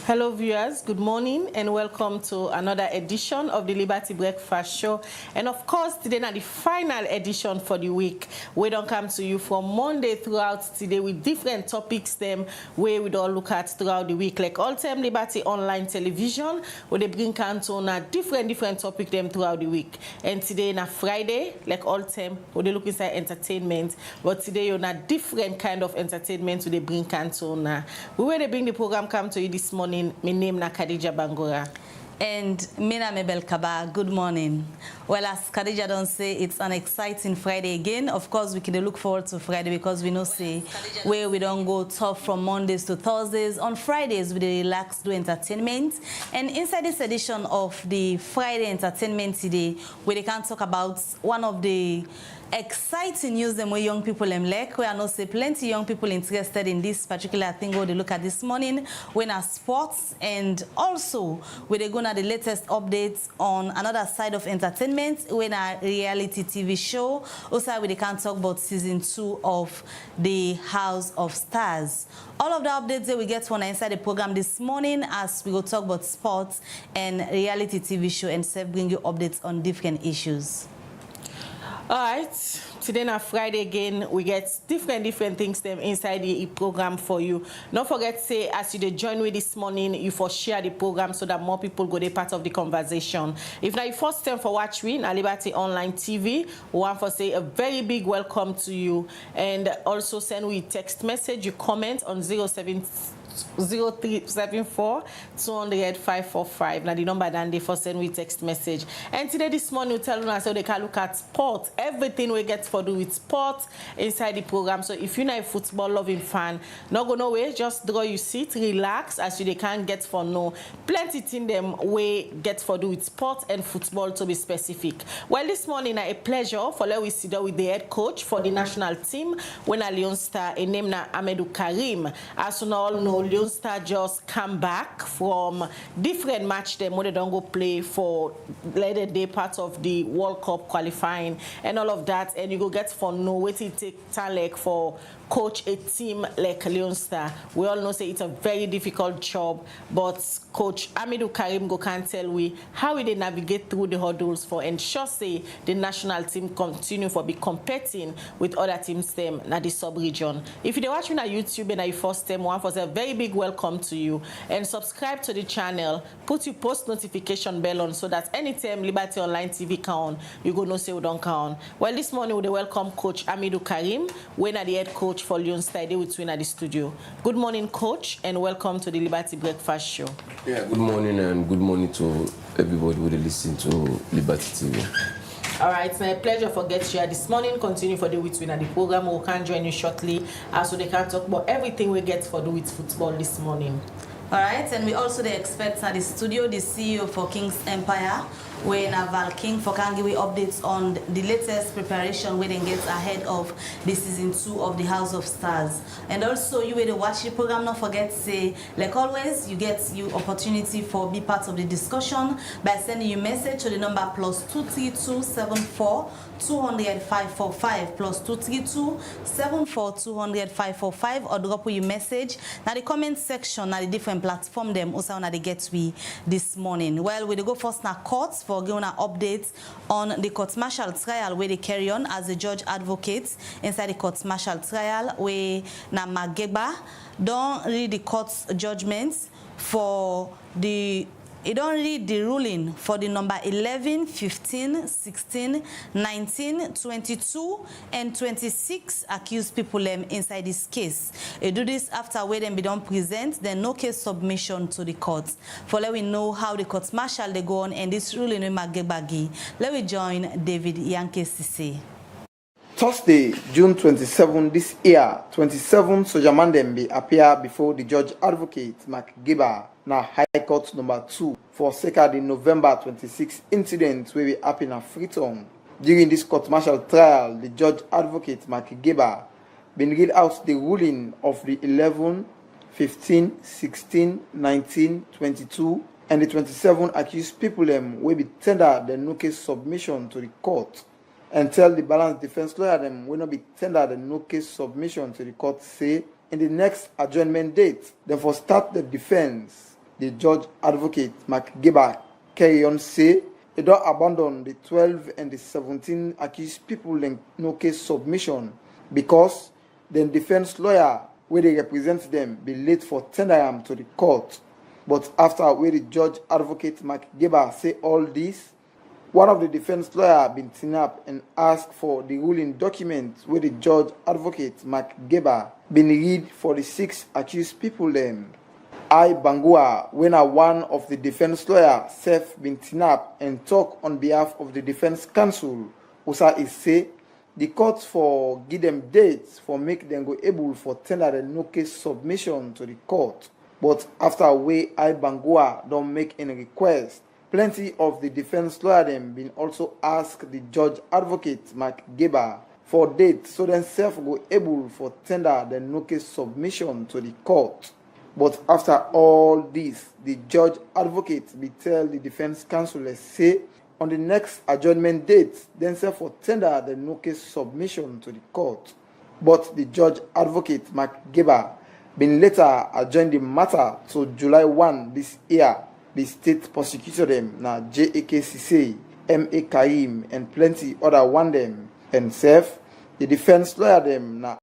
Hello viewers, good morning and welcome to another edition of the Liberty Breakfast Show. And of course, today is the final edition for the week. We don't come to you from Monday throughout today with different topics them where we don't look at throughout the week. Like all time Liberty Online Television, where they bring on a different topic them throughout the week. And today is Friday, like all time, where they look inside entertainment. But today you're on a different kind of entertainment where they bring on. We will bring the program come to you this morning. My name is Khadija Bangura. And Mina Mebel Kaba, good morning. Well, as Khadija don't say, it's an exciting Friday again. Of course, we can look forward to Friday because we know say where we don't go tough from Mondays to Thursdays. On Fridays, we relax, do entertainment. And inside this edition of the Friday Entertainment today, we can talk about one of the exciting news them where young people like. We are not say plenty young people interested in this particular thing where they look at this morning when are sports, and also where they gonna the latest updates on another side of entertainment when a reality TV show. Also we can talk about season 2 of the House of Stars. All of the updates that we get from inside the program this morning as we go talk about sports and reality TV show and bring you updates on different issues. All right, today na Friday again. We get different things them inside the program for you. Don't forget say as you join me this morning, you for share the program so that more people go be part of the conversation. If now you first time for watch we na Liberty Online TV, we want to say a very big welcome to you, and also send we text message, you comment on 0374 200 545. Now the number then they for send we text message. And today this morning we tell us so they can look at sport. Everything we get for do with sport inside the program. So if you're not a football loving fan, not go nowhere, just draw your seat, relax as you can get for no plenty thing them we get for do with sport and football to be specific. Well, this morning a pleasure for let we sit down with the head coach for the national team when a Leone Star a name na Amidu Karim. As you all know, Leone Star just come back from different match them when they don't go play for later day part of the World Cup qualifying and all of that, and you go get for no way to take time like for coach a team like Leone Star. We all know say it's a very difficult job, but Coach Amidu Karim go can tell we how we they navigate through the hurdles for ensure say the national team continue for be competing with other teams them na the sub-region. If you're watching on YouTube and you first time, one for a very big welcome to you, and subscribe to the channel, put your post notification bell on so that anytime Liberty Online TV count, you go know say we don't count. Well, this morning we welcome Coach Amidu Karim, when at the head coach for Leone Star with at the studio. Good morning, Coach, and welcome to the Liberty Breakfast Show. Yeah, good morning and good morning to everybody who listen to Liberty TV. All right, it's my pleasure for get here this morning. Continue for the with at the program. We can join you shortly so they can talk about everything we get for the with football this morning. All right, and we also the experts at the studio, the CEO for King's Empire, where Naval King for can give updates on the latest preparation where they get ahead of the season 2 of the House of Stars. And also you will watch the program, not forget say like always you get your opportunity for be part of the discussion by sending your message to the number +232 74 200 545 +232 74 200 545, or drop your message now the comment section now the different platform them also on the get we this morning. Well, we go first now courts for giving an update on the court-martial trial where they carry on as the judge advocates inside the court-martial trial where na Mageba don't read the court's judgments for the don't read the ruling for the number 11, 15, 16, 19, 22, and 26 accused people inside this case. They do this after where them be done present, then no case submission to the court. For let we know how the court martial they go on and this ruling with Magebagi. Let me join David Yankee Sisi. Thursday, June 27 this year, 27 Sojaman Dembe appear before the judge advocate Mark Giba na High Court number 2 for second the November 26 incident where we happen at Freetown. During this court-martial trial, the judge advocate Mark Giba been read out the ruling of the 11, 15, 16, 19, 22, and the 27 accused people will be tender the no case submission to the court. And tell the balance defense lawyer them will not be tendered the no case submission to the court say in the next adjournment date. Then for start the defense the judge advocate McGiba carry on say they don't abandon the 12 and the 17 accused people in no case submission because the defense lawyer where they represent them be late for tender am to the court. But after where the judge advocate McGiba say all this, one of the defense lawyer been seen up and asked for the ruling document where the judge advocate McGiba been read for the 6 accused people then. Bangua, when one of the defense lawyer self been seen up and talk on behalf of the defense counsel, Usa is say the court for give them dates for make them go able for tender the no case submission to the court. But after way Bangua don't make any request, plenty of the defense lawyer them been also asked the judge advocate McGiba for dates so then self go able for tender the no case submission to the court. But after all this, the judge advocate be tell the defense counsel say on the next adjournment date, then self for tender the no case submission to the court. But the judge advocate McGiba been later adjourned the matter to July 1 this year. The state prosecutor them na JAKCC, MA Karim and plenty other one them and self the defense lawyer them na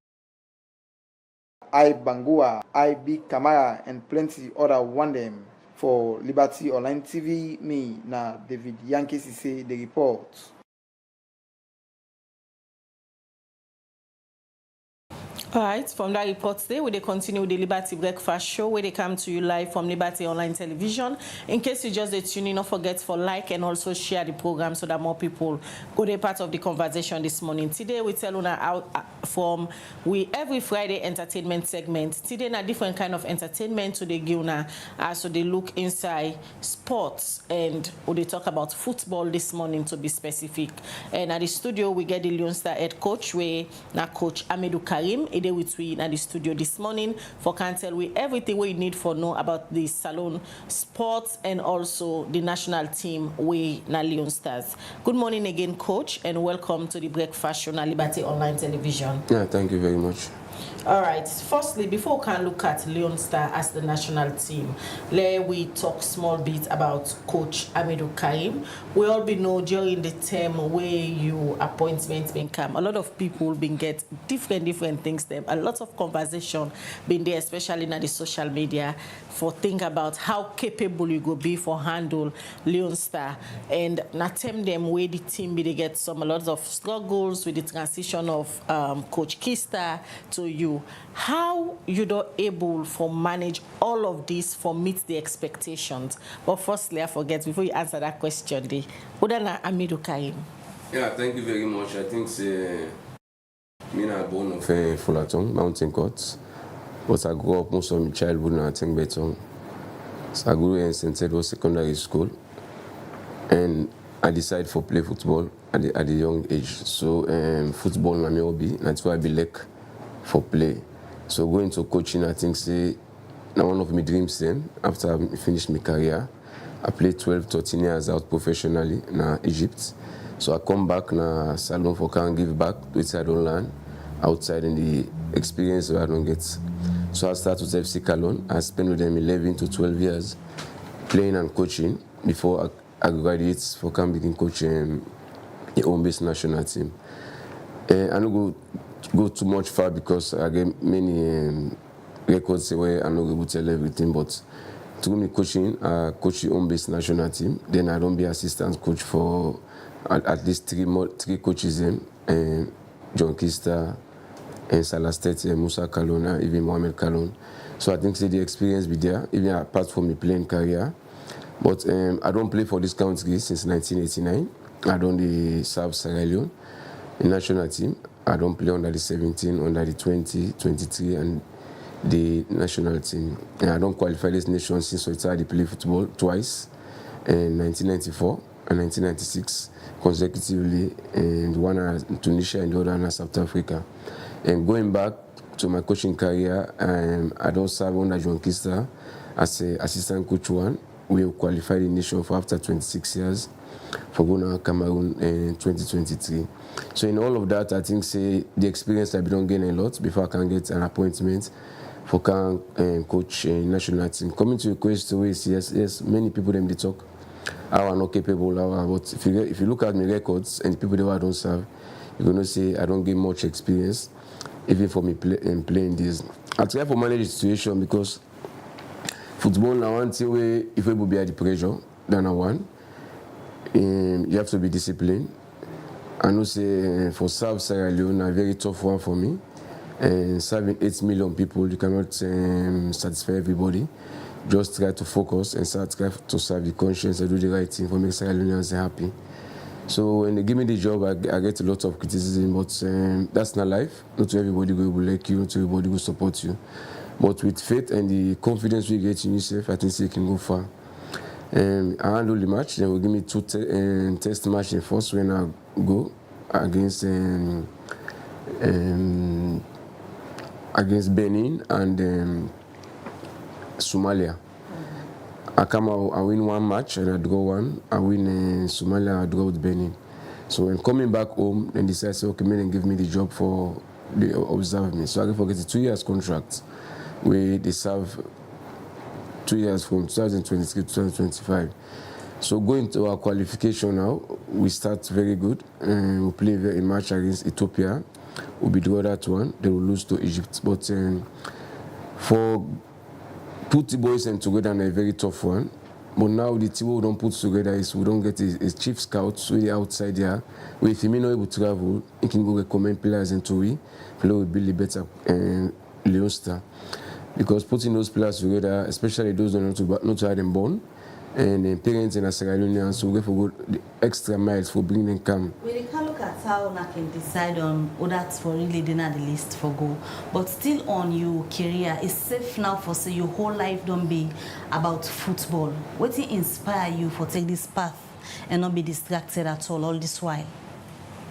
Bangua, B Kamara and plenty other one them. For Liberty Online TV, me na David Yankee Sise the report. All right, from that report today, we continue with the Liberty Breakfast Show, where they come to you live from Liberty Online Television. In case you just tune in, don't forget to like and also share the program so that more people go be part of the conversation this morning. Today, we tell you out from every Friday entertainment segment. Today, a different kind of entertainment to the Guna, so they look inside sports and they talk about football this morning to be specific. And at the studio, we get the Leone Stars head coach, where now Coach Amidu Karim. With we in the studio this morning for can tell we everything we need for know about the salon sports and also the national team we na Leone Stars. Good morning again, Coach, and welcome to the Breakfast Show na Liberty Online Television. Yeah, thank you very much. All right. Firstly, before we can look at Leone Stars as the national team, let we talk small bit about Coach Amidu Karim. We all be know during the term where you appointments been come, a lot of people been get different things them. A lot of conversation been there, especially in the social media, for think about how capable you go be for handle Leone Stars. And not them where the team be they get a lot of struggles with the transition of Coach Kista to you. How you don't able for manage all of this for meet the expectations? But firstly, I forget before you answer that question, Udana Amidu Karim. Yeah, thank you very much. I think me na born of Fullerton, Mountain Court, but I grew up most of my childhood in Tengbeton. So I grew in St. Edward Secondary School, and I decided for play football at a young age. So football na my hobby. That's why I be like for play. So going to coaching, I think now one of my dreams then, after I finished my career, I played 12, 13 years out professionally in Egypt. So I come back na salon for can give back which I don't learn outside in the experience that I don't get. So I started with FC Cologne. I spent with them 11 to 12 years playing and coaching before I graduate for can begin coaching the home-based national team. I don't go too much far because I get many records where I'm not able to tell everything, but through me coaching, I coach the home-based national team. Then I don't be assistant coach for at least three coaches, John Kista, and Salastete, Musa Kalona, even Mohamed Kalon. So I think the experience be there, even apart from the playing career. But I don't play for this country since 1989. I don't serve Sierra Leone, the national team. I don't play under the 17, under the 20, 23, and the national team. And I don't qualify this nation since I started to play football twice, in 1994 and 1996 consecutively, and one in Tunisia and the other in South Africa. And going back to my coaching career, I don't serve under John Kista as an assistant coach one. We qualified the nation for after 26 years for Ghana, Cameroon in 2023. So in all of that, I think the experience I've been gain a lot before I can get an appointment for can coach national team. Coming to your question, yes, many people them they talk. I am not capable, but if you look at my records and the people that I don't serve, you're gonna say I don't get much experience, even for me playing this. I try to manage the situation because football now one thing where if we will be at the pressure, then I want. You have to be disciplined. I know say for South Sierra Leone a very tough one for me. And serving 8 million people, you cannot satisfy everybody. Just try to focus and try to serve the conscience and do the right thing for make Sierra Leoneans happy. So when they give me the job, I get a lot of criticism, but that's not life. Not everybody will like you, not everybody will support you. But with faith and the confidence we get in yourself, I think you can go far. I handle the match, then will give me 2 test match in first when I go against Benin and Somalia. I come out, I win 1 match and I draw 1. I win Somalia, I draw with Benin. So when coming back home, then they say, okay, man, give me the job for they observe me. So I get a 2 years contract where they serve 2 years from 2023 to 2025. So going to our qualification now, we start very good. We play a match against Ethiopia. We'll be draw that one. They will lose to Egypt. But for put the boys in together in a very tough one. But now the team we don't put together is we don't get a chief scout really outside there. Where if he may not able to travel, he can go recommend players into we play with Billy better Leone Stars. Because putting those players together, especially those that not to have them born, and parents in Sierra Leoneans will go for the extra miles for bringing them come. We can look at how I can decide on who that's for really dinner the list for go. But still on your career, it's safe now for say your whole life don't be about football. What inspire you for take this path and not be distracted at all this while?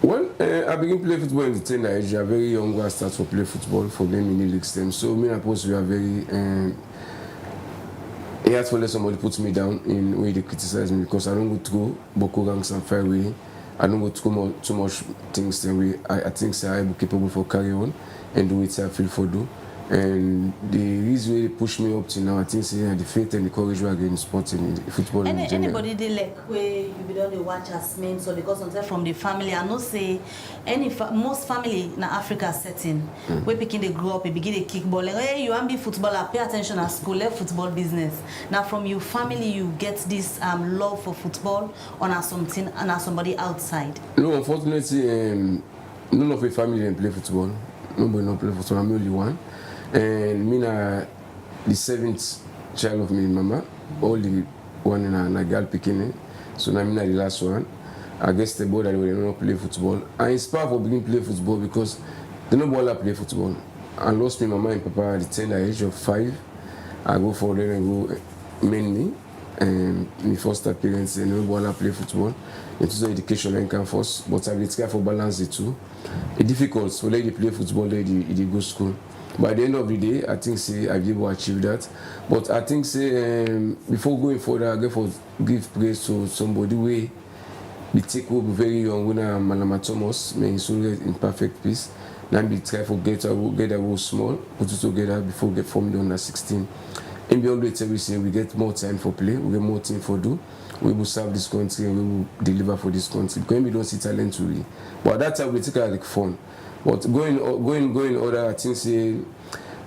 Well, I began to play football in the tender age. I'm very young when I start to play football for them in the league stem. So me and Post we are very it has to let somebody put me down in where they criticize me because I don't go through Boko ranks and fairway. I don't go through too much things the way I think I'm capable for carry on and do it I feel for do. And the reason they push me up to now, I think the faith and the courage we are getting in sports and in football in general. Anybody they like where you be done the watch as men, so because sometimes from the family, I know say most family in Africa setting where picking they grow up, they begin to kick ball. Like, hey, you want to be footballer, pay attention at school, left football business. Now from your family, you get this love for football on as something and as somebody outside. No, unfortunately, none of my family didn't play football. Nobody not play football. I'm the only one. And me na the 7th child of me mama, all the one in a girl picking. So now me na the last one. I guess the boy that they don't play football. I inspired for beginning play football because they no ball play football. I lost my mama and papa at the tender age of 5. I go for them and go mainly. And my first appearance and no ball play football. Into education and can first, but I will try for balance the two. It's difficult so they play football, they go school. By the end of the day, I think say I'll be able to achieve that. But I think say before going further, I give praise to somebody where we take over very young when Malama Thomas, may soon get in perfect peace. Then we try to get a small, put it together before we get formed under 16. And beyond that, we say we get more time for play, we get more thing for do. We will serve this country and we will deliver for this country. Because we don't see talent to really. But at that time we take it like fun. But going other, I think say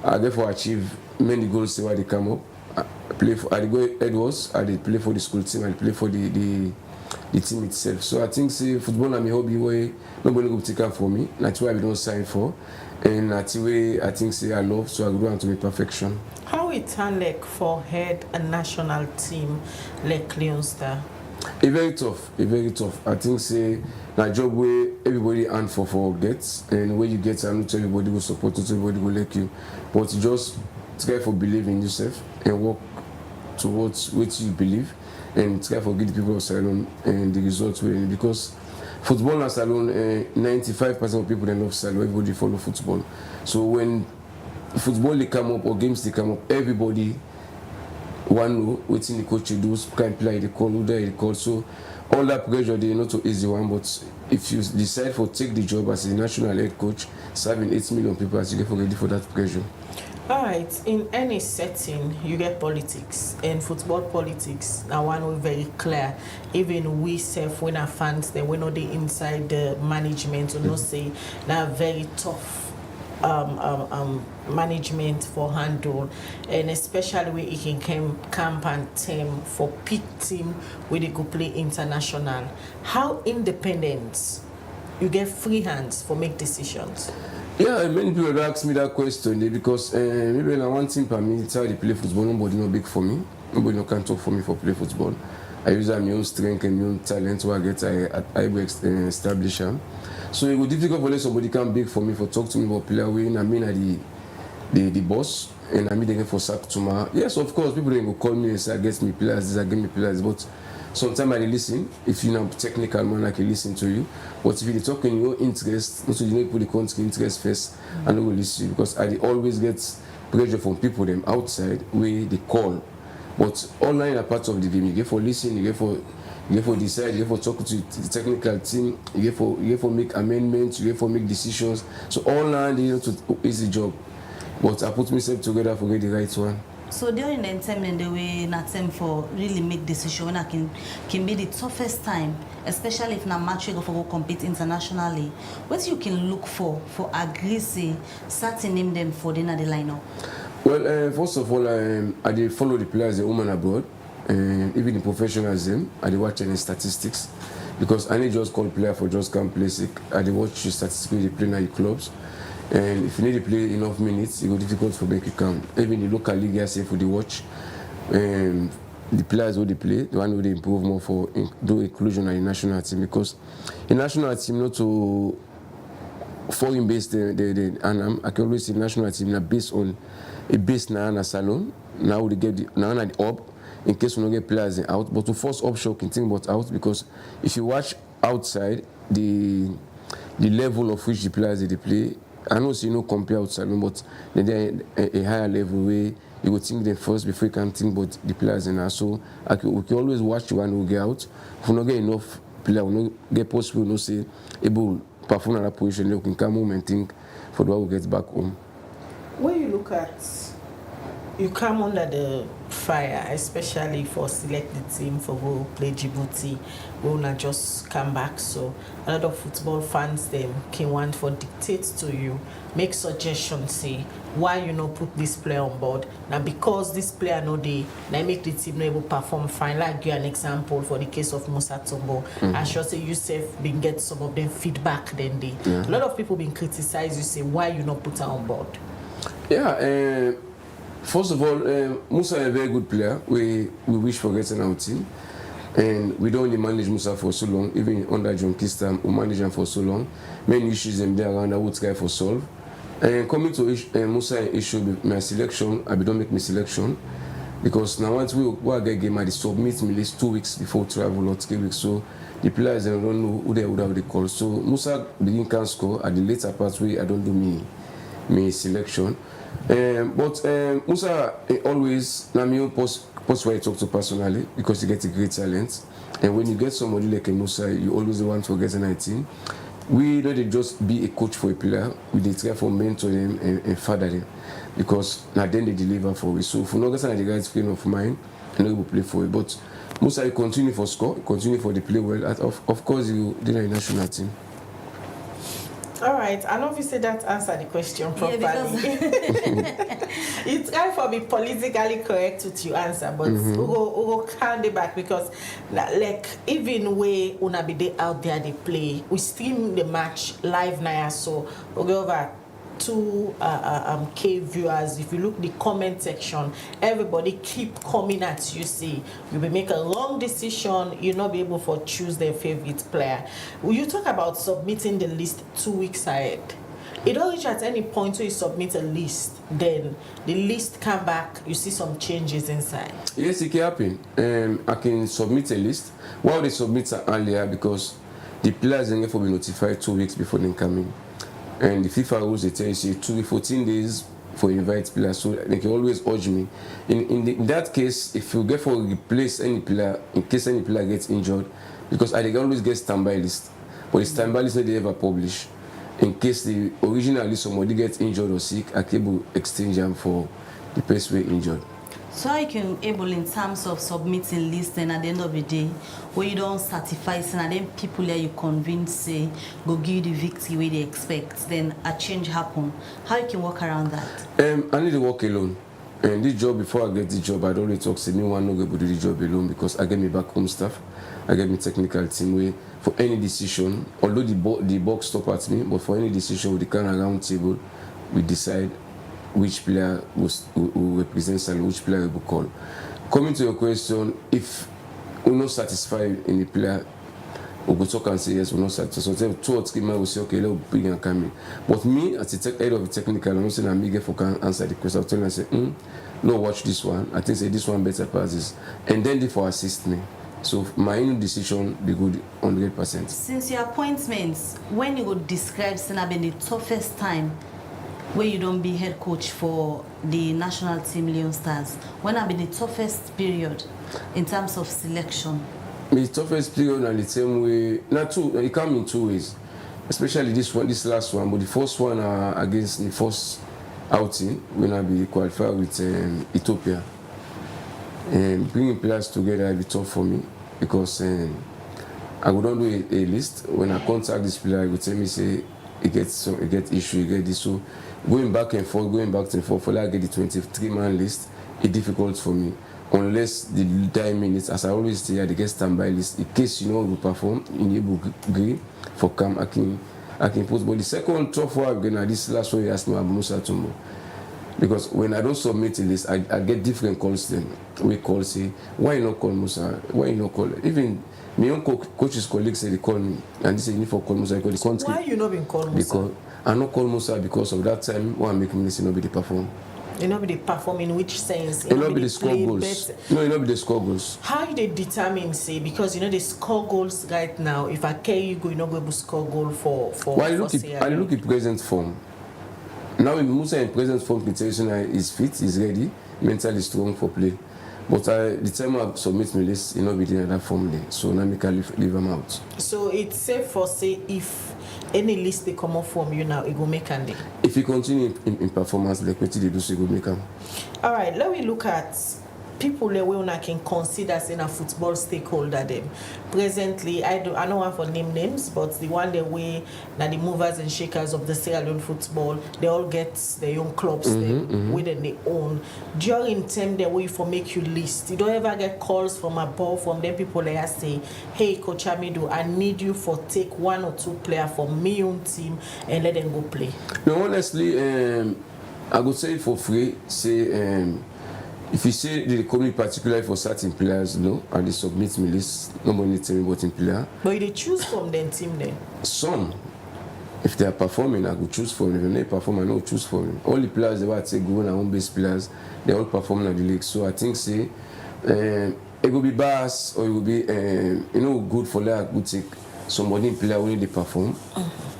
I therefore achieve many goals where they come up. I play for I go Edwards, I play for the school team, I play for the team itself. So I think say football is my hobby where nobody go take care for me. That's why we don't sign for. And that's the way I think say I love, so I go on to my perfection. How it like for head a national team like Leone Stars? It's very tough. I think say a job where everybody and for gets and where you get and not everybody will support, not everybody will like you. But just try for believe in yourself and work towards what you believe and try for give the people of Salon and the results will because football in Salon 95% of people they love Salon, everybody follow football. So when football they come up or games they come up, everybody one know what the coach do, can play the call, who they call. So all that pressure they not so easy one, but if you decide for take the job as a national head coach, serving 8 million people as you get ready for that pressure. All right, in any setting, you get politics, and football politics. Now, one way very clear. Even we self, when our fans, then we know the inside the management, we know say that very tough management for handle, and especially when it can camp and team for peak team where they go play international. How independent you get free hands for make decisions? Yeah, many people ask me that question because maybe like one thing per me, it's how they play football. Nobody no big for me. Nobody no can talk for me for play football. I use my own strength and my own talent so I get I establish them. So it was difficult for somebody can big for me for talk to me about player win. I mean, the boss and I mean they for sack to my. Yes, of course, people go call me and say I get me players, this I get me players, but sometimes I listen. If you're not technical man, I can listen to you. But if you talk in your interest, also you need to put the country interest first, and I will listen because I always get pressure from people them outside where they call. But online are part of the game. You get for listen, you get for decide, you get for talk to the technical team, you get for make amendments, you get for make decisions. So online they to easy job. But I put myself together for get the right one. So during the time in the way na time for really make decision when I can be the toughest time, especially if na match you go for go compete internationally. What you can look for agree say starting name them for the lineup? Well, first of all, I did follow the players, the women abroad, and even the professionals them. I did watch any statistics because I need just call player for just come play sick. I did watch the statistics they play in your clubs. And if you need to play enough minutes, it will be difficult for make it count. Even the local league, I say for the watch, the players who they play, the one who they improve more for do inclusion in the national team because the national team not to foreign based and I can always say national team are based on a base na a salon. Now they get the now the up in case we don't get players out, but to force offshore can think about out because if you watch outside the level of which the players they play. I know see no compare outside, but they're a higher level where you would think them first before you can think about the players and so we can always watch the one who get out. If we don't get enough player, we don't get possible, we don't say able perform in that position, you can come home and think for the one who gets back home. When you look at, you come under the fire, especially for select the team for go play Djibouti, we will not just come back. So a lot of football fans them can want for dictate to you, make suggestions, say why you not put this player on board. Now because this player no they make the team not able to perform fine. Like give an example for the case of Hawa Tombo. I sure say Yusuf been get some of them feedback then they. A lot of people been criticized you say why you not put her on board. Yeah, first of all, Musa is a very good player. We wish for getting our team. And we don't only manage Musa for so long, even under John Kistam, we manage him for so long. Many issues them there around I would try for solve. And coming to Musa issue with my selection, I don't make my selection. Because now once we get game, I submit me list 2 weeks before travel or 3 weeks. So the players don't know who they would have the call. So Musa begin can score at the later part where I don't do me selection. But Musa always na me post where I talk to personally because he gets a great talent. And when you get somebody like a Musa, you always want to get a 19. We don't just be a coach for a player. We try for mentor them and father them because now then they deliver for it. So if we not get the right frame of mind, and we will play for it. But Musa, you continue for score, continue for the play well. Of course, you did a national team. All right, and obviously that answered the question properly. Yeah, it's time for be politically correct with your answer, but we go count it back because, like, even way una be they out there they play, we stream the match live now, so we go over 2K viewers. If you look the comment section, everybody keep coming at you. See, you will make a wrong decision. You'll not be able to choose their favorite player. Will you talk about submitting the list 2 weeks ahead? It don't reach at any point where you submit a list, then the list come back, you see some changes inside. Yes, it can happen. I can submit a list. Why they submit earlier? Because the players will be notified 2 weeks before they come in. And the FIFA rules they tell you 14 days for invite players, so they can always urge me. In that case, if you get for replace any player, in case any player gets injured, because I can always get standby list, but the standby list they ever publish. in case the originally somebody gets injured or sick, I can able exchange them for the person we injured. So you can able in terms of submitting list and at the end of the day, where you don't certify and then people that you convince say go give you the victory where they expect, then a change happen. How you can work around that? I need to work alone. And this job, before I get the job, I don't really talk to anyone, no go do the job alone because I get me back home staff, I get me technical team where for any decision, although the box stop at me, but for any decision with the kind of round table, we decide which player will represent and which player we will call. Coming to your question, if we're not satisfied in the player, we will talk and say yes, we're not satisfied. So 2 or 3 months will say, okay, let's bring and come in. But me, as the head of the technical, I'm not saying I'm eager for can answer the question. I'll tell them, I say, no, watch this one. I think say this one better passes. And then they for assist me. So my own decision be good 100%. Since your appointments, when you would describe Senabe the toughest time where you don't be head coach for the national team Leone Stars, when have been the toughest period in terms of selection? The toughest period and the same way, it come in 2 ways, especially this last one, but the first one against the first outing when I be qualified with Ethiopia. And bringing players together will be tough for me because I would not do a list. When I contact this player, he would tell me say he get issue, he get this. So going back and forth for like get the 23-man list, it's difficult for me. Unless the 10 minutes, as I always say, I get standby list in case you know we perform in the agree for come I can put. But the second tough one again, this last one you asked me about Hawa Tombo. Because when I don't submit a list, I get different calls then. We call say, why you not call Musa? Why you not call? Even my own coach's colleagues say they call me and they say you need for call Musa because the country. Why you not been called Musa? Because I not call Musa because of that time when I make me not be the perform. You know, they perform in which sense? You know, be the score goals. No, you know, be the score goals. How they determine, say, because you know they score goals right now. If I carry you go, you not go to score goal for. Well, I look at present form. Now, in Musa in present form, contention is fit, is ready, mentally strong for play. But the time I submit my list, you know, be in that form there. So now I can leave them out. So it's safe for say if any list they come up from you now, it will make and if you continue in performance like what they do, so it will make them. All right, let me look at people that we can consider as in a football stakeholder them. Presently, I don't want for name names, but the one that way now the movers and shakers of the Sierra Leone football, they all get their own clubs within their own. During time that way for make you list, you don't ever get calls from above from them people that say, hey Coach Amidu, I need you for take 1 or 2 players from my own team and let them go play. No, honestly, I would say for free, say if you say they call me particularly for certain players, no, and they submit me list, nobody tell me what in player. But they choose from them team then? Some. If they are performing, I will choose for them. If they perform, I will choose for them. All the players they want to go on our own base players, they all perform in the league. So I think say it will be biased or it will be good for like good take somebody in player when they perform.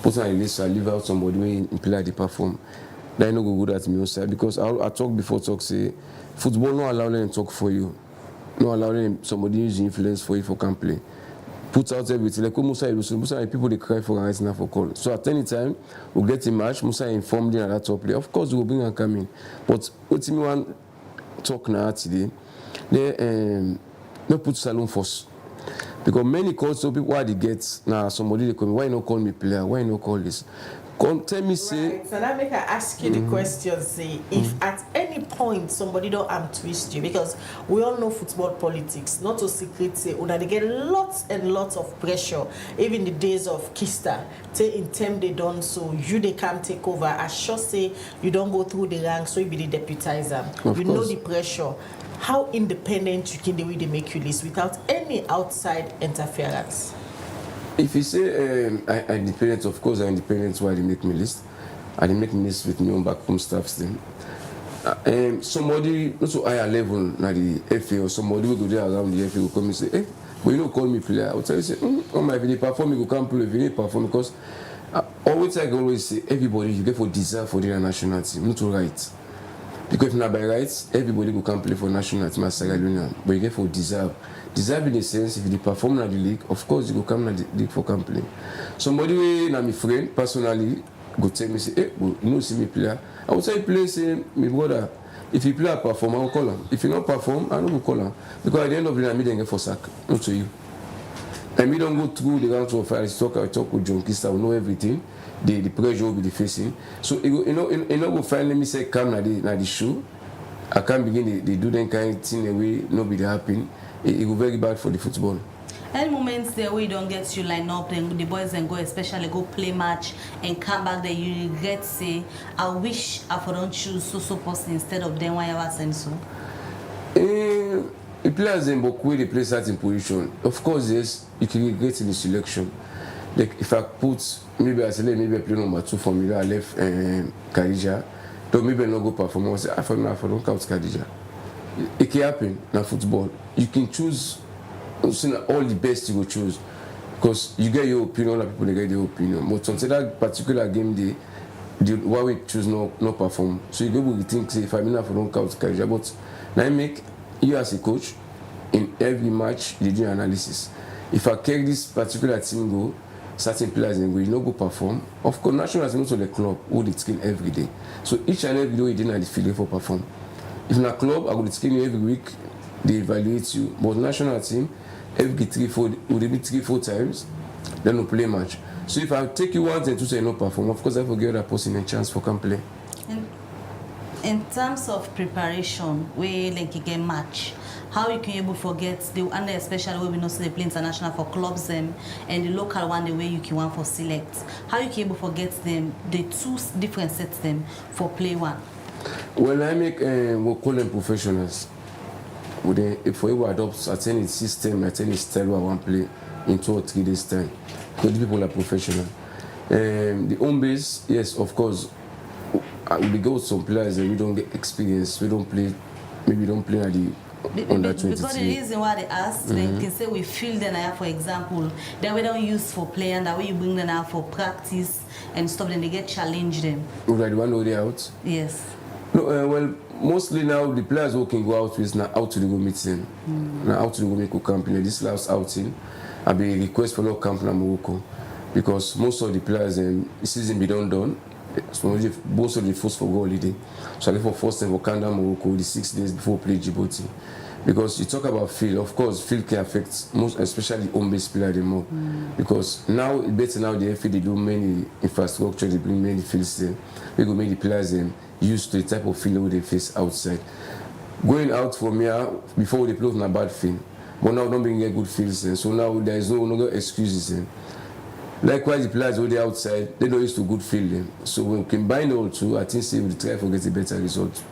Put on a list, I leave out somebody when in player they perform. They no go good at me also because I talk before talk say football not allow them to talk for you, not allow them somebody use influence for you for can play. Put out everything like Musa people they cry for right now for call. So at any time we get a match, Musa informed in that top play. Of course we will bring and come in, but what me want talk now today, they not put Salon first because many calls so people why they get now somebody they come why not call me player, why not call this. Come tell me say. Right. So that make I ask you the question. Say if at any point somebody don't twist you because we all know football politics. Not to secret say when they get lots and lots of pressure. Even the days of Kista, say in time they done so you they can't take over. I sure say you don't go through the ranks so you be the deputizer. You know the pressure. How independent you can the way they make you list without any outside interference. If you say I'm independent, of course I'm independent while they make me list. I make me list with my own back home staff then. Somebody also higher level na the FA or somebody will go there around the FA will come and say, hey, but you don't call me player. I will tell you say, if they perform, you can't play, if you need perform because I always say everybody you get for deserve for the national team, not to right. Because if not by rights, everybody who can play for national team as Sierra Leone, but you get for deserve. Deserve in the sense, if they perform in the league, of course you go come in the league for can play. Somebody wey na my friend personally go tell me say, hey, you know see me player. I would say play say my brother. If he play a perform, I will call him. If he not perform, I don't go call him. Because at the end of the day, I don't get for sack. Not to you. And we don't go through the rounds of I talk with John Kista, we know everything. The pressure will be facing. So you know go find let me say come na the show. I can't begin they do that kind of thing away, nobody happen. It go very bad for the football. Any moments there where you don't get you line up and the boys and go especially go play match and come back there you regret say I wish I don't choose so person instead of them why I was and so. The players in Bokwe they play certain position. Of course yes, you can regret in the selection. Like if I put maybe I select maybe I play number 2 for me, I left Khadija, so maybe I not go perform. I say I don't count Khadija. It can happen in football. You can choose all the best you will choose because you get your opinion and people they get their opinion. But until that particular game day, the one we choose no perform. So you go will think say if I'm enough I don't count Khadija. But now make you as a coach in every match you do analysis. If I carry this particular team go, certain players and go, you not go perform. Of course, national team also the club who they train every day. So each and every day you didn't have the feeling for perform. If in a club I would train you every week, they evaluate you. But national team, every 3-4 times, then we play match. So if I take you once and 2 say no perform, of course I forget that person a chance for can play. In terms of preparation, we like you get match. How you can able forget the and especially when we know they play international for clubs and the local one the way you can want for select. How you can able forget them the 2 different sets them for play one? Well, I make we call them professionals. If we adopt any system, any style I want play in 2 or 3 days time, because the people are professional. The home base, yes, of course. We go with some players and we don't get experience. We don't play. Maybe we don't play at the under 20. Because the reason why they ask, they can say we field them out, for example, that we don't use for play and that way you bring them out for practice and stuff. Then they get challenged them. Right, the one who they out. Yes. No, well, mostly now the players who can go out with now out to the go meeting, now out to the go make a camp. This last outing, I be request for no camp na Morocco because most of the players the season be done. So most of the first for go holiday. So I get for first time for Canada, Morocco, the 6 days before play Djibouti. Because you talk about field, of course, field can affect most, especially home-based players more. Because now, better now the FA they do many infrastructure, they bring many fields there. We go make the players used to the type of field they face outside. Going out from here before they play on a bad field, but now don't bring a good fields there. So now there is no longer excuses there. Likewise, the players who they outside, they don't use to good fielding. So when we combine all 2, I think we will try to get a better result.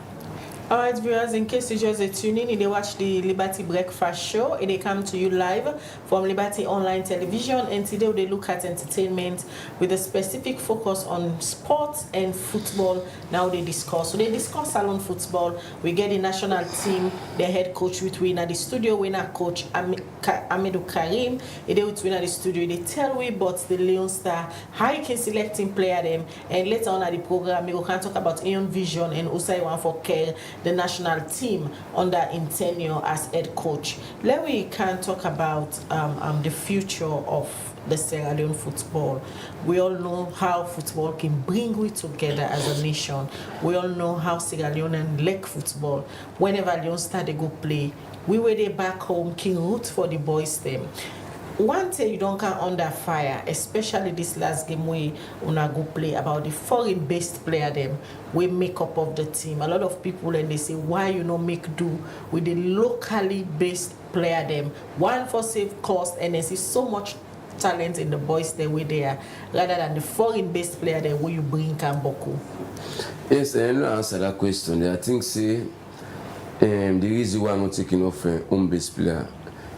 Alright viewers, in case you just tune in, they watch the Liberty Breakfast Show and they come to you live from Liberty Online Television, and today they look at entertainment with a specific focus on sports and football. Now they discuss. So they discuss salon football. We get the national team, the head coach with we at the studio, winner coach Amidu Karim. They with we at the studio. They tell we about the Leone Stars, how you can select in player them, and later on at the program we can talk about Ion Vision and Usai one for care. The national team under in tenure as head coach. Let we can talk about the future of the Sierra Leone football. We all know how football can bring we together as a nation. We all know how Sierra Leone like football. Whenever Leone Stars they go play, we were there back home, can root for the boys them. One thing you don't come under fire, especially this last game we una go play about the foreign-based player them, we make up of the team. A lot of people and they say why you not make do with the locally based player them. One for save cost and they see so much talent in the boys there way there rather than the foreign-based player there where you bring Kamboko. Yes, I don't answer that question. I think say the reason why I'm not taking off a home-based player.